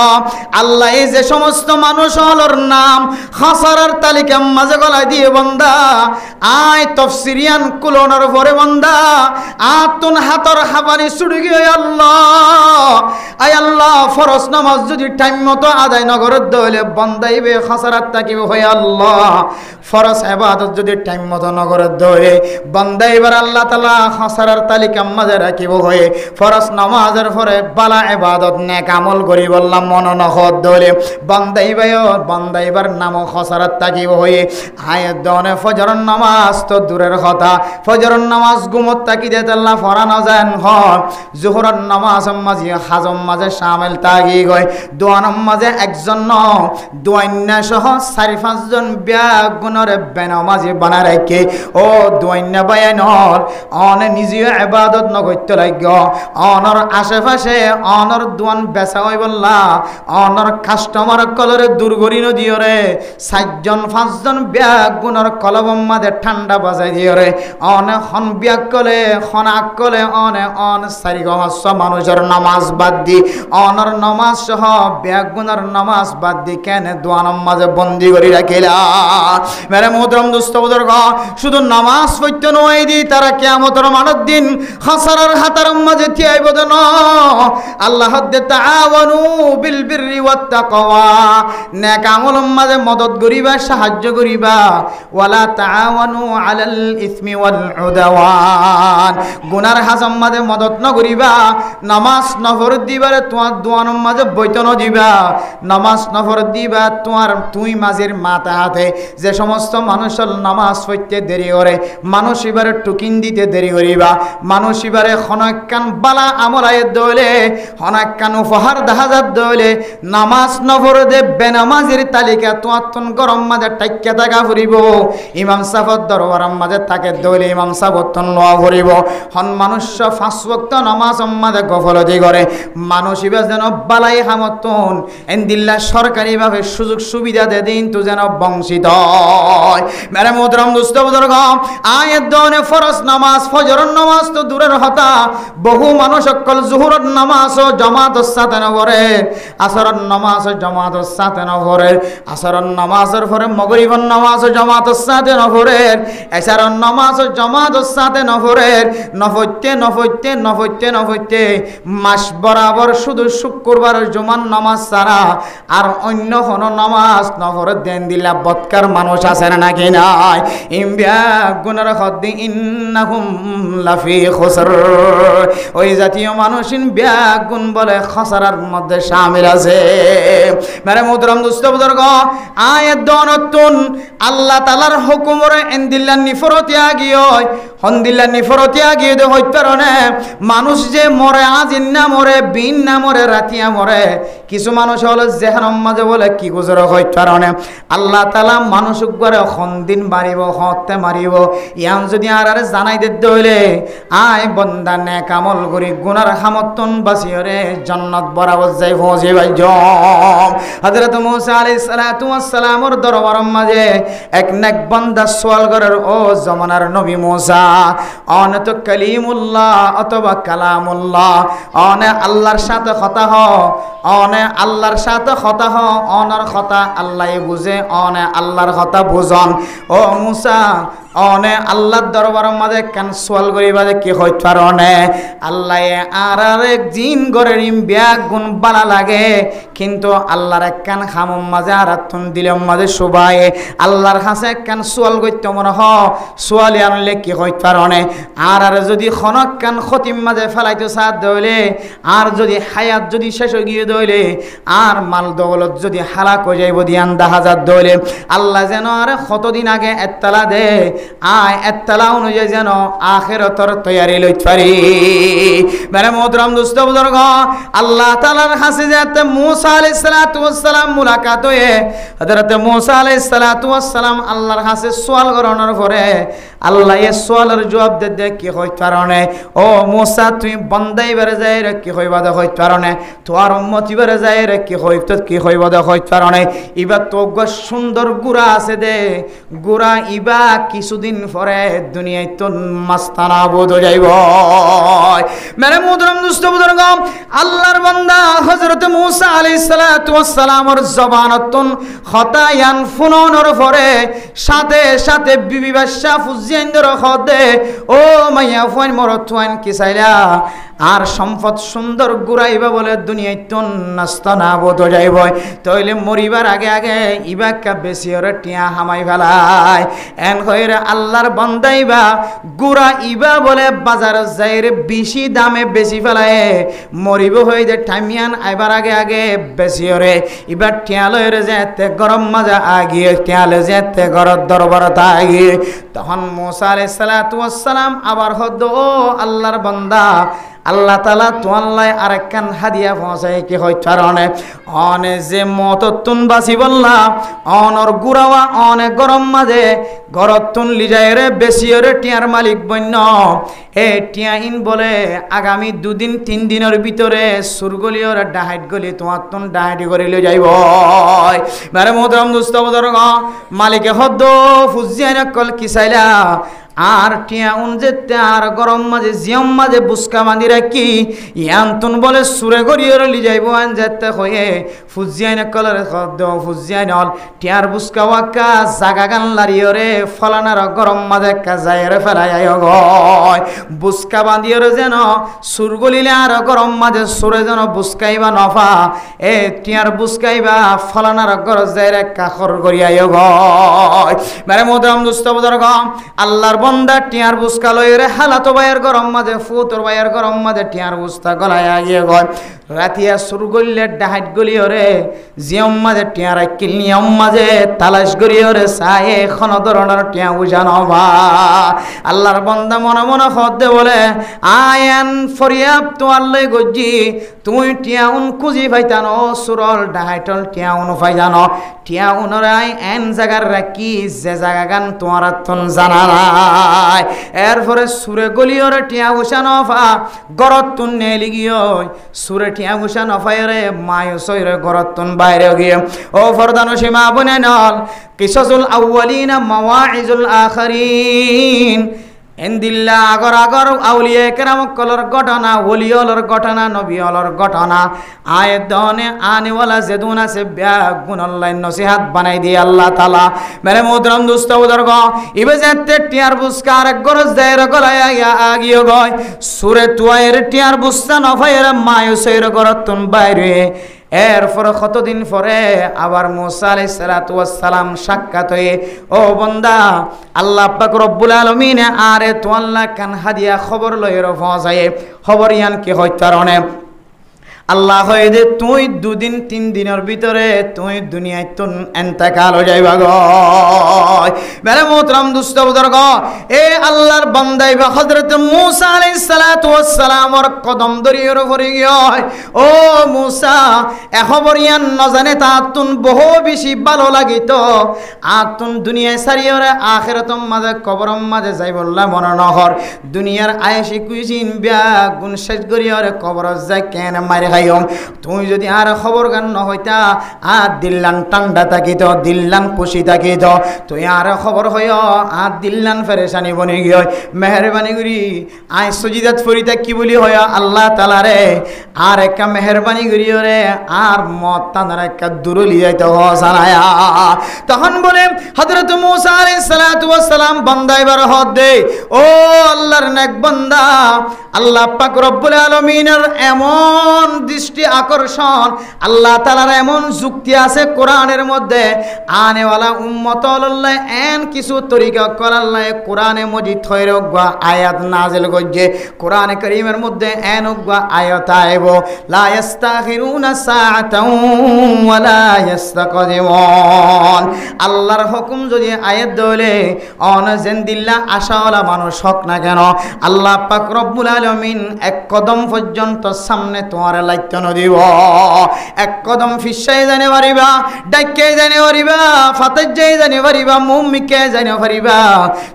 আল্লাহ এই যে সমস্ত মানুষ হলর নাম খাসারার তালিকার মাঝে গলায় দিয়ে বান্দা আয় তাফসিরিয়ান কুলনের পরে বান্দা আতুন হাতর হাবানি ছুড়ে গিয়ে আল্লাহ আয় আল্লাহ ফরজ নামাজ যদি টাইম মতো আদায় নগরে দলে বান্দাইবে খাসারাত তাকিবে হয়ে আল্লাহ ফরজ ইবাদত যদি টাইম মতো নগরে দলে বান্দা এবার আল্লাহ তাআলা খাসারার তালিকার মাঝে রাখিব হয়ে ফরজ নামাজের পরে বালা ইবাদত নেক আমল করি বললাম মন নখদ দলে বান্দা এবার নাম খাসারাত তাকিব হয়ে আয়াত দনে ফজরের নামাজ তো দূরের কথা ফজরের নামাজ গুমত তাকি দে আল্লাহ ফরানো যান হ জোহরের নামাজ মাঝে হাজম মাঝে শামিল তাগি গয় দোয়ান মাঝে একজন দোয়ান্না সহ 4-5 জন ব্যাগ গুণরে বেনামাজি বানা রাখে ও দুয়াইন্না বায়ানর অন নিজেও ইবাদত নগত্য লাগি অনর আশেপাশে অনর দুয়ান বেচা হই বললা অনর কাস্টমার কলরে দুর্গরি নদিও রে 4জন 5জন ব্যাগ গুণর কলবম মাঝে ঠান্ডা বাজাই দিও রে অন হন ব্যাগ কলে হনাক কলে অনে অন 4 মানুষের নামাজ বাদ দি অনর নামাজ সহ ব্যাগ গুণর নামাজ বাদ দি কেন দোয়ানম মাঝে বন্দি করে রাখিলা মেরে মোহতরম দোস্ত বুজুর্গ শুধু নামাজ পড়তে নয় দি তারা কিয়ামতের মাঠের দিন হাসারার হাতার মাঝে থিয়াইব দেন আল্লাহ দে তাআওয়ানু বিল বিররি ওয়াত তাকওয়া নেক আমল মাঝে মদদ করিবা সাহায্য করিবা ওয়ালা তাআওয়ানু আলাল ইসমি ওয়াল উদওয়ান গুনার হাজম মাঝে মদদ ন করিবা নামাজ নফর দিবারে তোমার দোয়ানম মাঝে বৈতন দিবা নামাজ নফর দিবা তোমার তুই মাঝের মাথা হাতে যে সমস্ত মানুষের নামাজ পড়তে দেরি করে মানুষ এবারে টুকিন দিতে দেরি করিবা মানুষ এবারে হনাক্কান বালা আমলায় দলে হনাক্কান উপহার দাহাজাত দলে নামাজ নফর দে বেনামাজের তালিকা তোয়াত্তন গরম মাঝে টাইক্কা থাকা ফুরিব ইমাম সাহেবের দরবারের মাঝে থাকে দলে ইমাম সাহেবতন লওয়া ফুরিব হন মানুষ 5 ওয়াক্ত নামাজ মাঝে গফলতি করে মানুষ এবার যেন বালাই হামতন এন্দিল্লা সরকারিভাবে সুযোগ সুবিধা দে দিন তো যেন বংশিত হয় মেরে মোহতরম দোস্ত বুজুর্গ আয়াত দনে ফরজ নামাজ ফজরের নামাজ তো দূরের হতা বহু মানুষ অকল জোহরের নামাজ ও জামাতের সাথে না পড়ে আসরের নামাজ ও জামাতের সাথে না পড়ে আসরের নামাজের পরে মাগরিবের নামাজ ও জামাতের সাথে না পড়ে এশারের নামাজ ও জামাতের সাথে না পড়ে নফতে মাস বরাবর শুধু শুক্রবার জুমার নামাজ ছাড়া আর অন্য কোনো নামাজ নফর দেন দিলা বৎকার মানুষ আছে না নাকি নাই ইমবিয়া গুনার খদ্দি ইন্নাহুম লাফি খুসর ওই জাতীয় মানুষ ইমবিয়া গুণ বলে খসরার মধ্যে শামিল আছে মেরে মুহতারাম দোস্ত বুজুর্গ আয়াত দনতুন আল্লাহ তাআলার হুকুমরে এন্দিল্লা নিফরতিয়া গিয় হন্দিল্লা নিফরতিয়া গিয়ে দে হইতারনে মানুষ যে মরে আজিন না মরে বিন না মরে রাতিয়া মরে কিছু মানুষ হলো জেহানম মাঝে বলে কি গুজর হইতারনে আল্লাহ তাআলা মানুষ করে হন্দিন মারিব হতে মারিব ইয়ান যদি আর জানাই দিতে হইলে আয় বান্দা নেক আমল করি গুনার খামতন বাসিরে জান্নাত বরাবর যাই পৌঁছে ভাইজ হযরত মূসা আলাইহিস সালাতু ওয়াস সালামের দরবারের মাঝে এক নেক বান্দা সওয়াল করার ও জামানার নবী মূসা অনত কালিমুল্লাহ অথবা কালামুল্লাহ অনে আল্লাহর সাথে কথা হ অনে আল্লাহর সাথে কথা হ অনার কথা আল্লাহ বুঝে অনে আল্লাহর কথা বুঝন ও মূসা অনে আল্লাহর দরবারের মাঝে কান সওয়াল করিবা যে কি হইত পারনে আল্লাহ আর এক জিন গরের ব্যাগ গুণ বালা লাগে কিন্তু আল্লাহর এক কান খামম মাঝে আর আত্মন দিলেম মাঝে সুবায়ে আল্লাহর কাছে এক কান সওয়াল করতে মনে হ সওয়ালি আনলে কি হইত পারনে আর যদি খনক কান খতিম মাঝে ফেলাইতে সাথ দইলে আর যদি হায়াত যদি শেষ হয়ে গিয়ে দইলে আর মাল দৌলত যদি হালাক হয়ে যাইব দিয়ান 10,000 দইলে আল্লাহ যেন আর কতদিন আগে এত্তালা দে আয় এত্তালা অনুযায়ী যেন আখিরাতের তৈয়ারি লইতে পারি মেরে মুহতারাম দোস্ত বুজুর্গ আল্লাহ তাআলার কাছে যেতে মূসা আলাইহিস সালাতু ওয়াস সালাম মুলাকাত হয়ে হযরত মূসা আলাইহিস সালাতু ওয়াস সালাম আল্লাহর কাছে সওয়াল করানোর পরে আল্লাহ এই সওয়ালের জবাব দে কি হইত পারনে ও মূসা তুই বন্দাই বেরে যায় রে কি হইবা দে হইত পারনে তোর উম্মতি বেরে যায় রে কি হইবা দে হইত পারনে ইবা তো সুন্দর গুড়া আছে দে গুড়া ইবা কিছুদিন পরে দুনিয়ায় তো মাস্তানা বোধ যাইব মেরে মুহতারাম দোস্ত বুজুর্গ আল্লাহর বান্দা হযরত মূসা আলাইহিস সালাতু ওয়াস সালামের জবানতুন খতায়ান ফুননের পরে সাথে সাথে বিবি বাদশা ফুজিয়েন্দর খদে ও মাইয়া ফুয়ান মরতুয়ান কি চাইলা আর সম্পদ সুন্দর গুড়াইবা বলে দুনিয়ায় তো নাস্তানা বোধ যাইব তইলে মরিবার আগে আগে ইবাকা বেশি ওরে টিয়া হামাই ফেলায় এন হইরে আল্লাহর বান্দাইবা গুড়া ইবা বলে বাজার যাইরে বেশি দামে বেশি ফেলায় মরিব হই যে টাইমিয়ান আইবার আগে আগে বেশি ওরে ইবার টিয়া লইরে যেতে গরম মাজা আগিয়ে টিয়ালে যেতে গরর দরবারত আগিয়ে তখন মূসা আলাইহিস সালাতু ওয়াস সালাম আবার হদ ও আল্লাহর বান্দা আল্লাহ তাআলা তোয়াল্লাই আরেকখান হাদিয়া পৌঁছায় কি হইতারণে অনে যে মততুন বাসি বললা অনর গুরাওয়া অনে গরম মাঝে গরতুন লিজায়রে বেশিয়রে টিয়ার মালিক বন্য এ টিয়া ইন বলে আগামী 2 দিন 3 দিনের ভিতরে সুরগলিয়র ডাহাইট গলি তোমার তুন ডাহাইটি করে লই যাইব মারে মোহতরম দোস্ত বুজুর্গ মালিকে হদ্দ ফুজিয়ানা কল কি চাইলা আর টিয়া উন যে তার গরম মাঝে জিয়ম মাঝে বুসকা বাঁধি রাখি ইয়ান্তুন বলে সুরে গড়িয়ে লি যাইব আন যেতে হয়ে ফুজিয়াইন কলরে শব্দ ফুজিয়াইন হল টিয়ার বুসকা ওয়াক্কা জাগা গান লারিয়রে ফলানার গরম মাঝে কাজাইরে ফেলাই গয় বুসকা বাঁধিয়রে যেন সুর গলিলে আর গরম মাঝে সুরে যেন বুসকাইবা নফা এ টিয়ার বুসকাইবা ফলানার গর যাইরে কাখর গড়িয়াই গয় মানে মোদরাম দুস্ত বুজুর্গ আল্লাহর বন্দা টিয়ার বুসকা লইরে হালাতো ভাইয়ের গরম মাঝে ফুতর ভাইয়ের গরম মাঝে টিয়ার বুস্তা গলায় আগিয়ে গয় রাতিয়া সুর গলিলে ডাহাইট গলিয়রে জিয়ম মাঝে টিয়ার আইকিল নিয়ম মাঝে তালাশ গলিয়রে চায় এখন ধরনের টিয়া উজানো বা আল্লাহর বন্দা মনে মনে হদে বলে আয়ান ফরিয়াব তো আল্লাহ গজ্জি তুই টিয়া উন খুঁজি পাইতানো সুরল ডাহাইটল টিয়া উন পাইজানো টিয়া উনরাই এন জায়গার রাখি যে জায়গা গান তোমার তন জানা নাই এরপরে সুরে গলিয়রে টিয়া উসানো ফা গরত তুন নেলি গিয়ে সুরে টিয়া উসানো ফাইরে মায়ু সইরে গরত তুন বাইরে গিয়ে ও ফরদানো সীমা বনে নল কিসাসুল আউয়ালিনা মাওয়াইজুল আখিরিন এন্দিল্লা আগর আগর আউলিয়া কেরাম কলর ঘটনা ওলিয়লর ঘটনা নবিয়লর ঘটনা আয়ে দনে আনেওয়ালা যেদুন আছে ব্যাগুন আল্লাহ নসিহাত বানাই দিয়ে আল্লাহ তাআলা মেরে মোহতরম দোস্ত বুজুর্গ ইবে যেতে টিয়ার বুসকার গরজ দেয়ের গলায় আগিয়ে গয় সুরে তুয়ায়ের টিয়ার বুস্তা নফায়ের মায়ুসের গরতুন বাইরে এরপর কতদিন পরে আবার মুসা আলাইহিস সালাতু ওয়াস সালাম সাক্ষাৎ হয়ে ও বান্দা আল্লাহ পাক রব্বুল আলামিন আরে তো আল্লাহ কান হাদিয়া খবর লয়ের পৌঁছায় খবর ইয়ান কি হইতারণে আল্লাহ হয় যে তুই 2 দিন 3 দিনের ভিতরে তুই দুনিয়ায় তুন এন্তেকাল হয়ে যাইবা গয় মেরে মোহতরম দুস্ত বুজুর্গ এ আল্লাহর বান্দাই বা হযরত মুসা আলাইহিস সালাতু ওয়াস সালামর কদম দরিয়র পড়ে গয় ও মুসা এ খবর ইয়ান ন জানে তা তুন বহু বেশি ভালো লাগিত আর তুন দুনিয়ায় সারিয়রে আখিরাতম মাঝে কবরম মাঝে যাই বললা মনে নহর দুনিয়ার আয়েশি কুইজিন বিয়া গুণ শেষ করিয়রে কবর যাই কেন মারি তুই যদি আর খবর গান নহইতা আর দিল্লান ঠান্ডা থাকিত দিল্লান খুশি থাকিত তুই আর খবর হয় আর দিল্লান ফেরেশানি বনি গিয়ে মেহরবানি করি আই সজিদাত ফরিতা কি বলি হয় আল্লাহ তাআলা রে আর একটা মেহরবানি করি রে আর মত তানার একটা দুরলি যাইতে হসানায়া তখন বলে হযরত মুসা আলাইহিস সালাতু ওয়াস সালাম বান্দা এবার হদ দে ও আল্লাহর নেক বান্দা আল্লাহ পাক রব্বুল আলামিনের এমন দৃষ্টি আকর্ষণ আল্লাহ তাআলার এমন যুক্তি আছে কোরআনের মধ্যে আনেওয়ালা উম্মত আল্লাহ এন কিছু তরিকা করাল্লাহ কোরআনে মজিদ হইরগা আয়াত নাজিল করছে কোরআনে কারীমের মধ্যে এন গা আয়াত আইব লা ইস্তাখিরুনা সাআতাও ওয়ালা ইস্তাকদিমুন আল্লাহর হুকুম যদি আয়াত দলে অনজেন দিল্লা আশাওয়ালা মানুষ হক না কেন আল্লাহ পাক রব্বুল আলামিন এক কদম পর্যন্ত সামনে তোমার লাইত নদিব এক কদম ফিসাই জানে পারিবা ডাইকে জানে পারিবা ফাতেজ যাই জানে পারিবা মুমিকে জানে পারিবা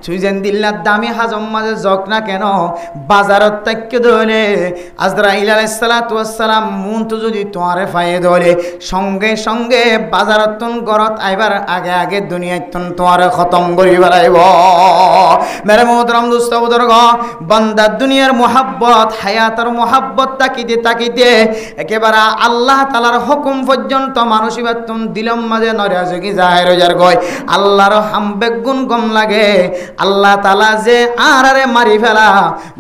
সুইজেন দিল্লার দামি হাজম মাঝে জক না কেন বাজারত তাক্কে দলে আজরাইল আলাইহিস সালাতু ওয়াস সালাম মুনতু যদি তোমারে ফায়ে দলে সঙ্গে সঙ্গে বাজারতন গরত আইবার আগে আগে দুনিয়াতন তোমারে খতম করি বেলাইব মেরে মোহতরম দোস্ত বুজুর্গ বান্দা দুনিয়ার মোহাব্বত হায়াতের মোহাব্বত তাকিতে তাকিতে একেবারে আল্লাহ তাআলার হুকুম পর্যন্ত মানসিবাতুন দিলম মাঝে নরাজগি জাহির হয়ে যার গয় আল্লাহর হামবেগ গুণ গম লাগে আল্লাহ তাআলা যে আরারে মারি ফেলা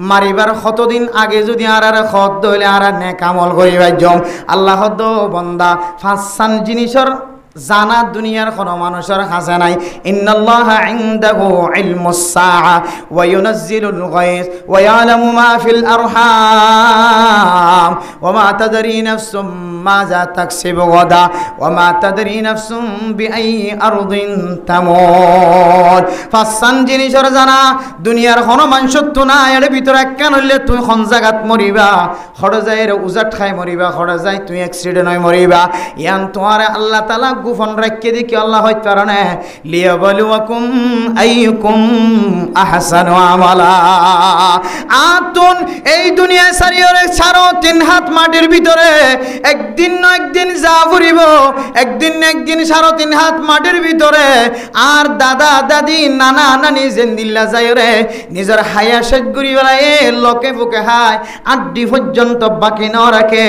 মারিবার কতদিন আগে যদি আরারে খত দইলে আর নেক আমল করিবা জম আল্লাহ দ বান্দা ফাঁসান জিনিসের জানা দুনিয়ার কোনো মানুষের কাছে নাই। ইন্নাল্লাহা ইনদাহু ইলমুস সাআ ওয়া ইউনাজ্জিলুল গায়স ওয়া ইয়ালামু মা ফিল আরহাম ওয়া মা তাদরি নাফসুম মাযা তাকসিবু গাদা ওয়া মা তাদরি নাফসুম বিআইয়ি আরদিন তামুত। ফাসান জিনিসের জানা দুনিয়ার কোনো মানুষের তো না। এর ভিতরে একখান হইলে তুই কোন জায়গাত মরিবা, হড় যায় উজাট খাই মরিবা, হড় যায় তুই অ্যাক্সিডেন্ট হয়ে মরিবা। ইয়ান তোমার আল্লাহ তাআলা গোপন রাখকে দেখি আল্লাহ হইতে পারে না। লিয়াবলুয়াকুম আইয়ুকুম আহসানু আমালা। আতুন এই দুনিয়ায় সারিয়রে ছাড়ো 3 হাত মাটির ভিতরে একদিন না একদিন যা ফুরিব, একদিন না একদিন সারো 3 হাত মাটির ভিতরে। আর দাদা দাদি নানা নানি জেন্দিল্লা যায় রে নিজের হায়া শেষ করি বেলায় লোকে বুকে হায় আড্ডি পর্যন্ত বাকি না রাখে।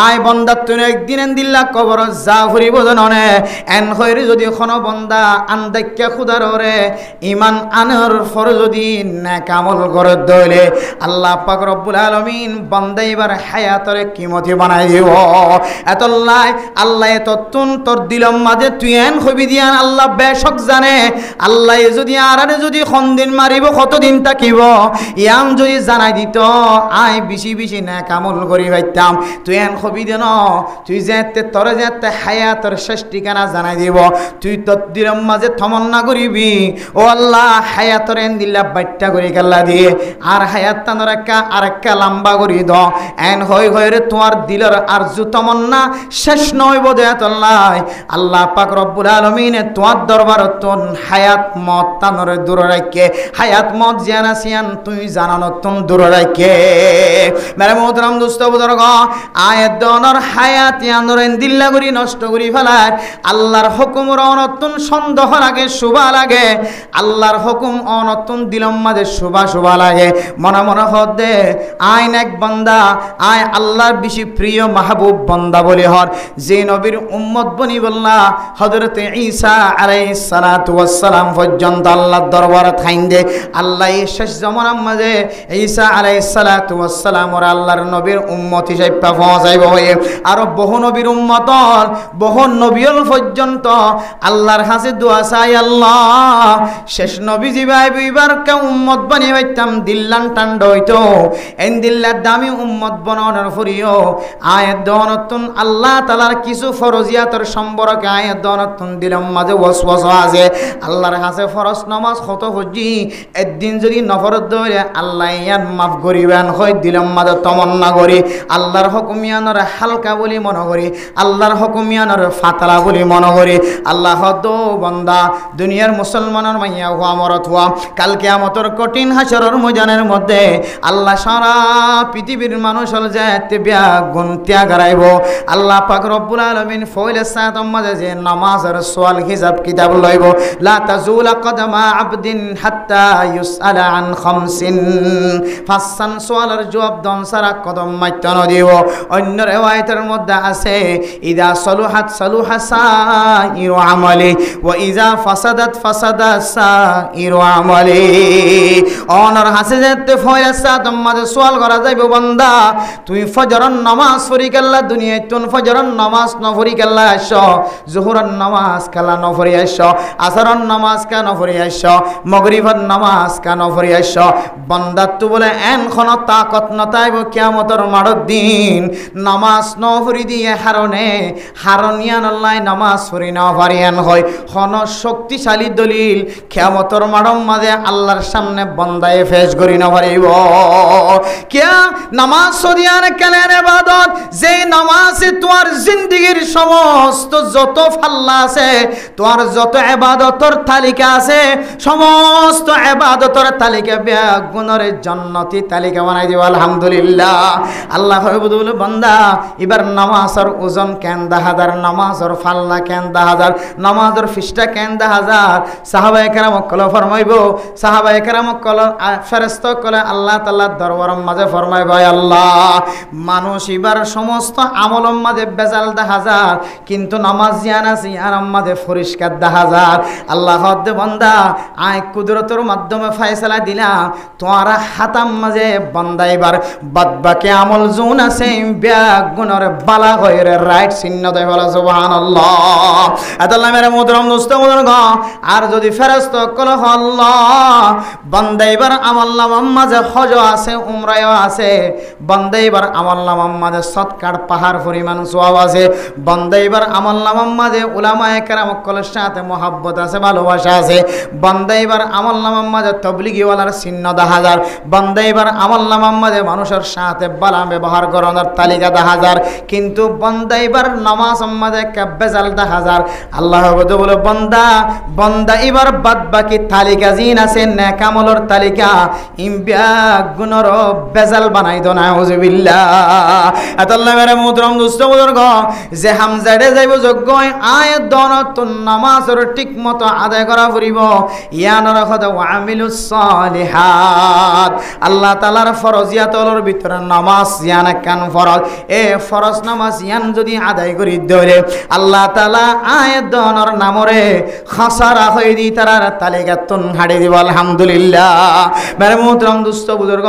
আয় বন্দা তুই একদিন দিল্লা কবর যা ফুরিব জাননে এন হইরে যদি কোনো বন্দা আন্দাক্যা খুদার রে ইমান আনার ফর যদি নেক আমল করে দইলে আল্লাহ পাক রব্বুল আলামিন বান্দা এবার হায়াতরে কিমতি বানাই দিব। এতলাই আল্লাহ ততুন তোর দিলম মাঝে তুই এন হবি দিয়ান আল্লাহ বেশক জানে। আল্লাহ যদি আরারে যদি দিন মারিব কতদিন থাকিব ইয়াম যদি জানাই দিত আয় বেশি বেশি নেক আমল করি পাইতাম। তুই এন হবি দেন তুই যেতে তোরে যেতে হায়াতর শেষ ঠিকানা জানাই দিব। তুই তোর দিলম মাঝে তমন্না করিবি ও আল্লাহ হায়াতর এন দিল্লা বাইটটা করি গেল্লা দিয়ে আর হায়াত তানোর আরেকটা লম্বা করি দ এন হই রে তোমার দিলের আরজু তমন্না শেষ নয় বোধ আল্লাহ পাক রব্বুল আলামিন তোমার দরবারত হায়াত মত তানোরে দূর রাখে হায়াত মত জিয়ানা সিয়ান তুই জানানো তুম দূর রাখে। মেরে মোহতরম দোস্ত বুজুর্গ আয়াত দনর হায়াত ইয়ানরেন দিল্লা করি নষ্ট করি ফেলার আল্লাহর হুকুমের অনতুন সন্দেহ লাগে শুভা লাগে। আল্লাহর হুকুম অনতুন দিলম মাঝে শুভা শুভা লাগে। মনে মনে হদে আইন এক বান্দা আয় আল্লাহর বেশি প্রিয় মাহবুব বান্দা বলি হর যে নবীর উম্মত বনি বললা হযরত ঈসা আলাইহিস সালাতু ওয়াস সালাম পর্যন্ত আল্লাহর দরবারে থাইন্দে আল্লাহ এই শেষ জামানার মাঝে ঈসা আলাইহিস সালাতু ওয়াস সালাম ওর আল্লাহর নবীর উম্মত হিসেবে পৌঁছাইব হয়ে আর বহু নবীর উম্মত বহু নবীল পর্যন্ত আল্লাহর কাছে দোয়া চাই আল্লাহ শেষ নবী জিবাই বিবার কে উম্মত বানি হইতাম দিল্লান টান্ড হইতো এন দিল্লার দামি উম্মত বনানোর ফরিও আয়াত দনতুন আল্লাহ তাআলার কিছু ফরজিয়াতের সম্পর্কে আয়াত দনতুন দিলম মাঝে ওয়াসওয়াসা আছে। আল্লাহর কাছে ফরজ নামাজ কত হজি একদিন যদি নফরত ধরে আল্লাহ ইয়ান মাফ করিবেন হয় দিলম মাঝে তমন্না করি আল্লাহর হুকুমিয়ানর হালকা বলি মনে করি আল্লাহর হুকুমিয়ানর ফাতলা বলি মনে করি। আল্লাহ দো বান্দা দুনিয়ার মুসলমানের মাইয়া হুয়া মরত হুয়া কাল কিয়ামতের কঠিন হাসরের ময়দানের মধ্যে আল্লাহ সারা পৃথিবীর মানুষ হল যেতে বিয়া গুনতিয়া গারাইব। আল্লাহ পাক রব্বুল আলামিন ফয়লে সায়াতম মাঝে যে নামাজের সওয়াল হিসাব কিতাব লইব লা তাজুলা কদমা আবদিন হাত্তা ইউসআলা আন খামসিন ফাসান সওয়ালের জবাব দন সারা কদম মাইত নদিব। অন্য রিওয়ায়াতের মধ্যে আছে ইদা সলুহাত সলুহা সাইরু আমালি ওয়া ইজা ফাসাদাত ফাসাদা সাইরু আমালি। অনর হাসে যেতে ফয়লে সায়াতম মাঝে সওয়াল করা যাইব বান্দা তুই ফজরের নামাজ পড়ি গেল্লা দুনিয়ায় তুন ফজরের নামাজ ন পড়ি গেল্লা আস জোহরের নামাজ খেলা ন পড়ি আস আসরের নামাজ কা ন পড়ি আস মাগরিবের নামাজ কা ন পড়ি আস বান্দা তু বলে এন খন তাকত নতাইব কিয়ামতের মাড়র দিন নামাজ ন পড়ি দিয়ে হারনিয়ান আল্লাহ নামাজ পড়ি না পারিয়ান হয় খন শক্তিশালী দলিল কিয়ামতের মাড়র মাঝে আল্লাহর সামনে বান্দায়ে পেশ করি না পারিব। কিয়া নামাজ সরিয়ার কেলেন ইবাদত যে নামাজে তোমার জিন্দেগীর সমস্ত যত ফাল্লা আছে তোমার যত ইবাদতের তালিকা আছে সমস্ত ইবাদতের তালিকা বেগুনের জান্নাতি তালিকা বানাই দিব আলহামদুলিল্লাহ। আল্লাহ হইবুল বান্দা এবার নামাজের ওজন কেন 10,000 নামাজের ফাল্লা কেন 10,000 নামাজের ফিসটা কেন 10,000 সাহাবায়ে কেরাম কলে ফরমাইব সাহাবায়ে কেরাম কলে ফেরেশতা কলে আল্লাহ তাআলা দরবারের মাঝে ফরমাইব আল্লাহ মানুষ এবার সমস্ত আমলের মাঝে বেজাল 10,000 কিন্তু নামাজ জিয়ান আছে আর মাঝে পরিষ্কার 10,000। আল্লাহ হদ্দে বান্দা আয় কুদরতের মাধ্যমে ফয়সালা দিলাম তোমারা হাতাম মাঝে বান্দা এবার বাদবাকি আমল জুন আছে বেগুনের বালা হইরে রাইট চিহ্ন দেয় বলা সুবহানাল্লাহ। আল্লাহ। আল্লাহ মেরে মুদরম দোস্ত মুদরগ আর যদি ফেরেশতা কল আল্লাহ বান্দা এবার আমল নামার মাঝে হজ আছে উমরাও আছে, বান্দা এবার আমল নামার মাঝে সৎকার পাহাড় পরিমাণ সওয়াব আছে, বান্দা এবার আমল নামার মাঝে উলামায়ে কেরাম কলের সাথে মহব্বত আছে ভালোবাসা আছে, বান্দা এবার আমল নামার মাঝে তবলিগি ওয়ালার চিহ্ন 10,000, বান্দা এবার আমল নামার মাঝে মানুষের সাথে বালা ব্যবহার করানোর তালিকা 10,000, কিন্তু বান্দা এবার নামাজ মাঝে বেজাল 10,000। আল্লাহ বলে বান্দা বান্দা এবার বাদ বাকি তালিকা জিন আছে নেক আমলের তালিকা ইমবিয়া গুণর বেজাল বানাই দো নাউজুবিল্লাহ। আল্লাহ মেরে মুদরম দুষ্ট বুজুর্গ যে হামজাড়ে যাইব যোগ্য আয়াত দনত নামাজের ঠিক মতো আদায় করা ফুরিব ইয়ানর খদ ওয়ামিলুস সালিহাত। আল্লাহ তাআলার ফরজিয়াতর ভিতরে নামাজ ইয়ান কান ফরজ, এ ফরজ নামাজ ইয়ান যদি আদায় করি দরে আল্লাহ তাআলা আয়াত দনর নামরে খাসারা হই দি তারার তালিকা তুন হাড়ি দিব আলহামদুলিল্লাহ। মেরে মুহতরম দুস্থ বুজুর্গ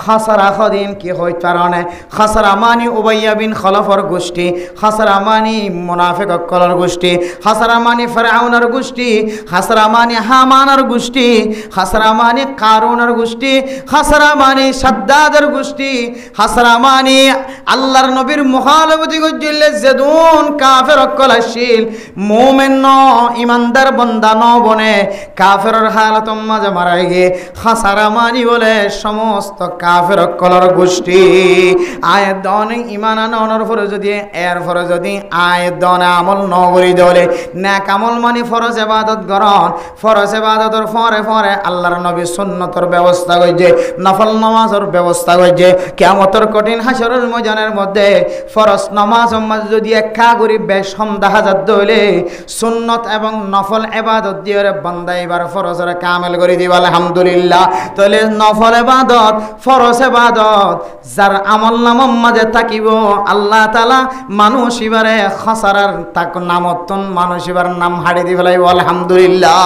খাসারা খদিন কি হই কারণে খাসারা মানি উবাইয়া বিন খলফর গোষ্ঠী, খাসারা মানি মুনাফিক কলর গোষ্ঠী, খাসারা মানি ফিরআউনের গোষ্ঠী, খাসারা মানি হামানের গোষ্ঠী, খাসারা মানি কারুনের গোষ্ঠী, খাসারা মানি সাদ্দাদের গোষ্ঠী, খাসারা মানি আল্লাহর নবীর মুখালফতি গজ্জিলে জেদুন কাফের কলাশীল মুমিন ন ইমানদার বান্দা ন বনে কাফেরের হালত মাঝে মারাই গে খাসারা মানি বলে সমস্ত কাফের কলর গোষ্ঠী। আয়াত দনে ইমান আনানোর পরে যদি এর পরে যদি আয়াত দনে আমল ন করি দলে নেক আমল মানি ফরজ ইবাদত গ্রহণ, ফরজ ইবাদতের পরে পরে আল্লাহর নবী সুন্নতর ব্যবস্থা কইছে, নফল নামাজের ব্যবস্থা কইছে। কিয়ামতের কঠিন হাসরের ময়দানের মধ্যে ফরজ নামাজ যদি একা করি বেশ কম 10,000 দলে সুন্নত এবং নফল ইবাদত দিয়ে বান্দা এবার ফরজের কামেল করে দিব আলহামদুলিল্লাহ। তাহলে নফল ইবাদত ফরজ ইবাদত যার আমল নামার মাঝে থাকিব আল্লাহ তাআলা মানুষ এবারে খাসারার তাক নামতন মানুষ এবার নাম হাড়ি দি ফেলাইব আলহামদুলিল্লাহ।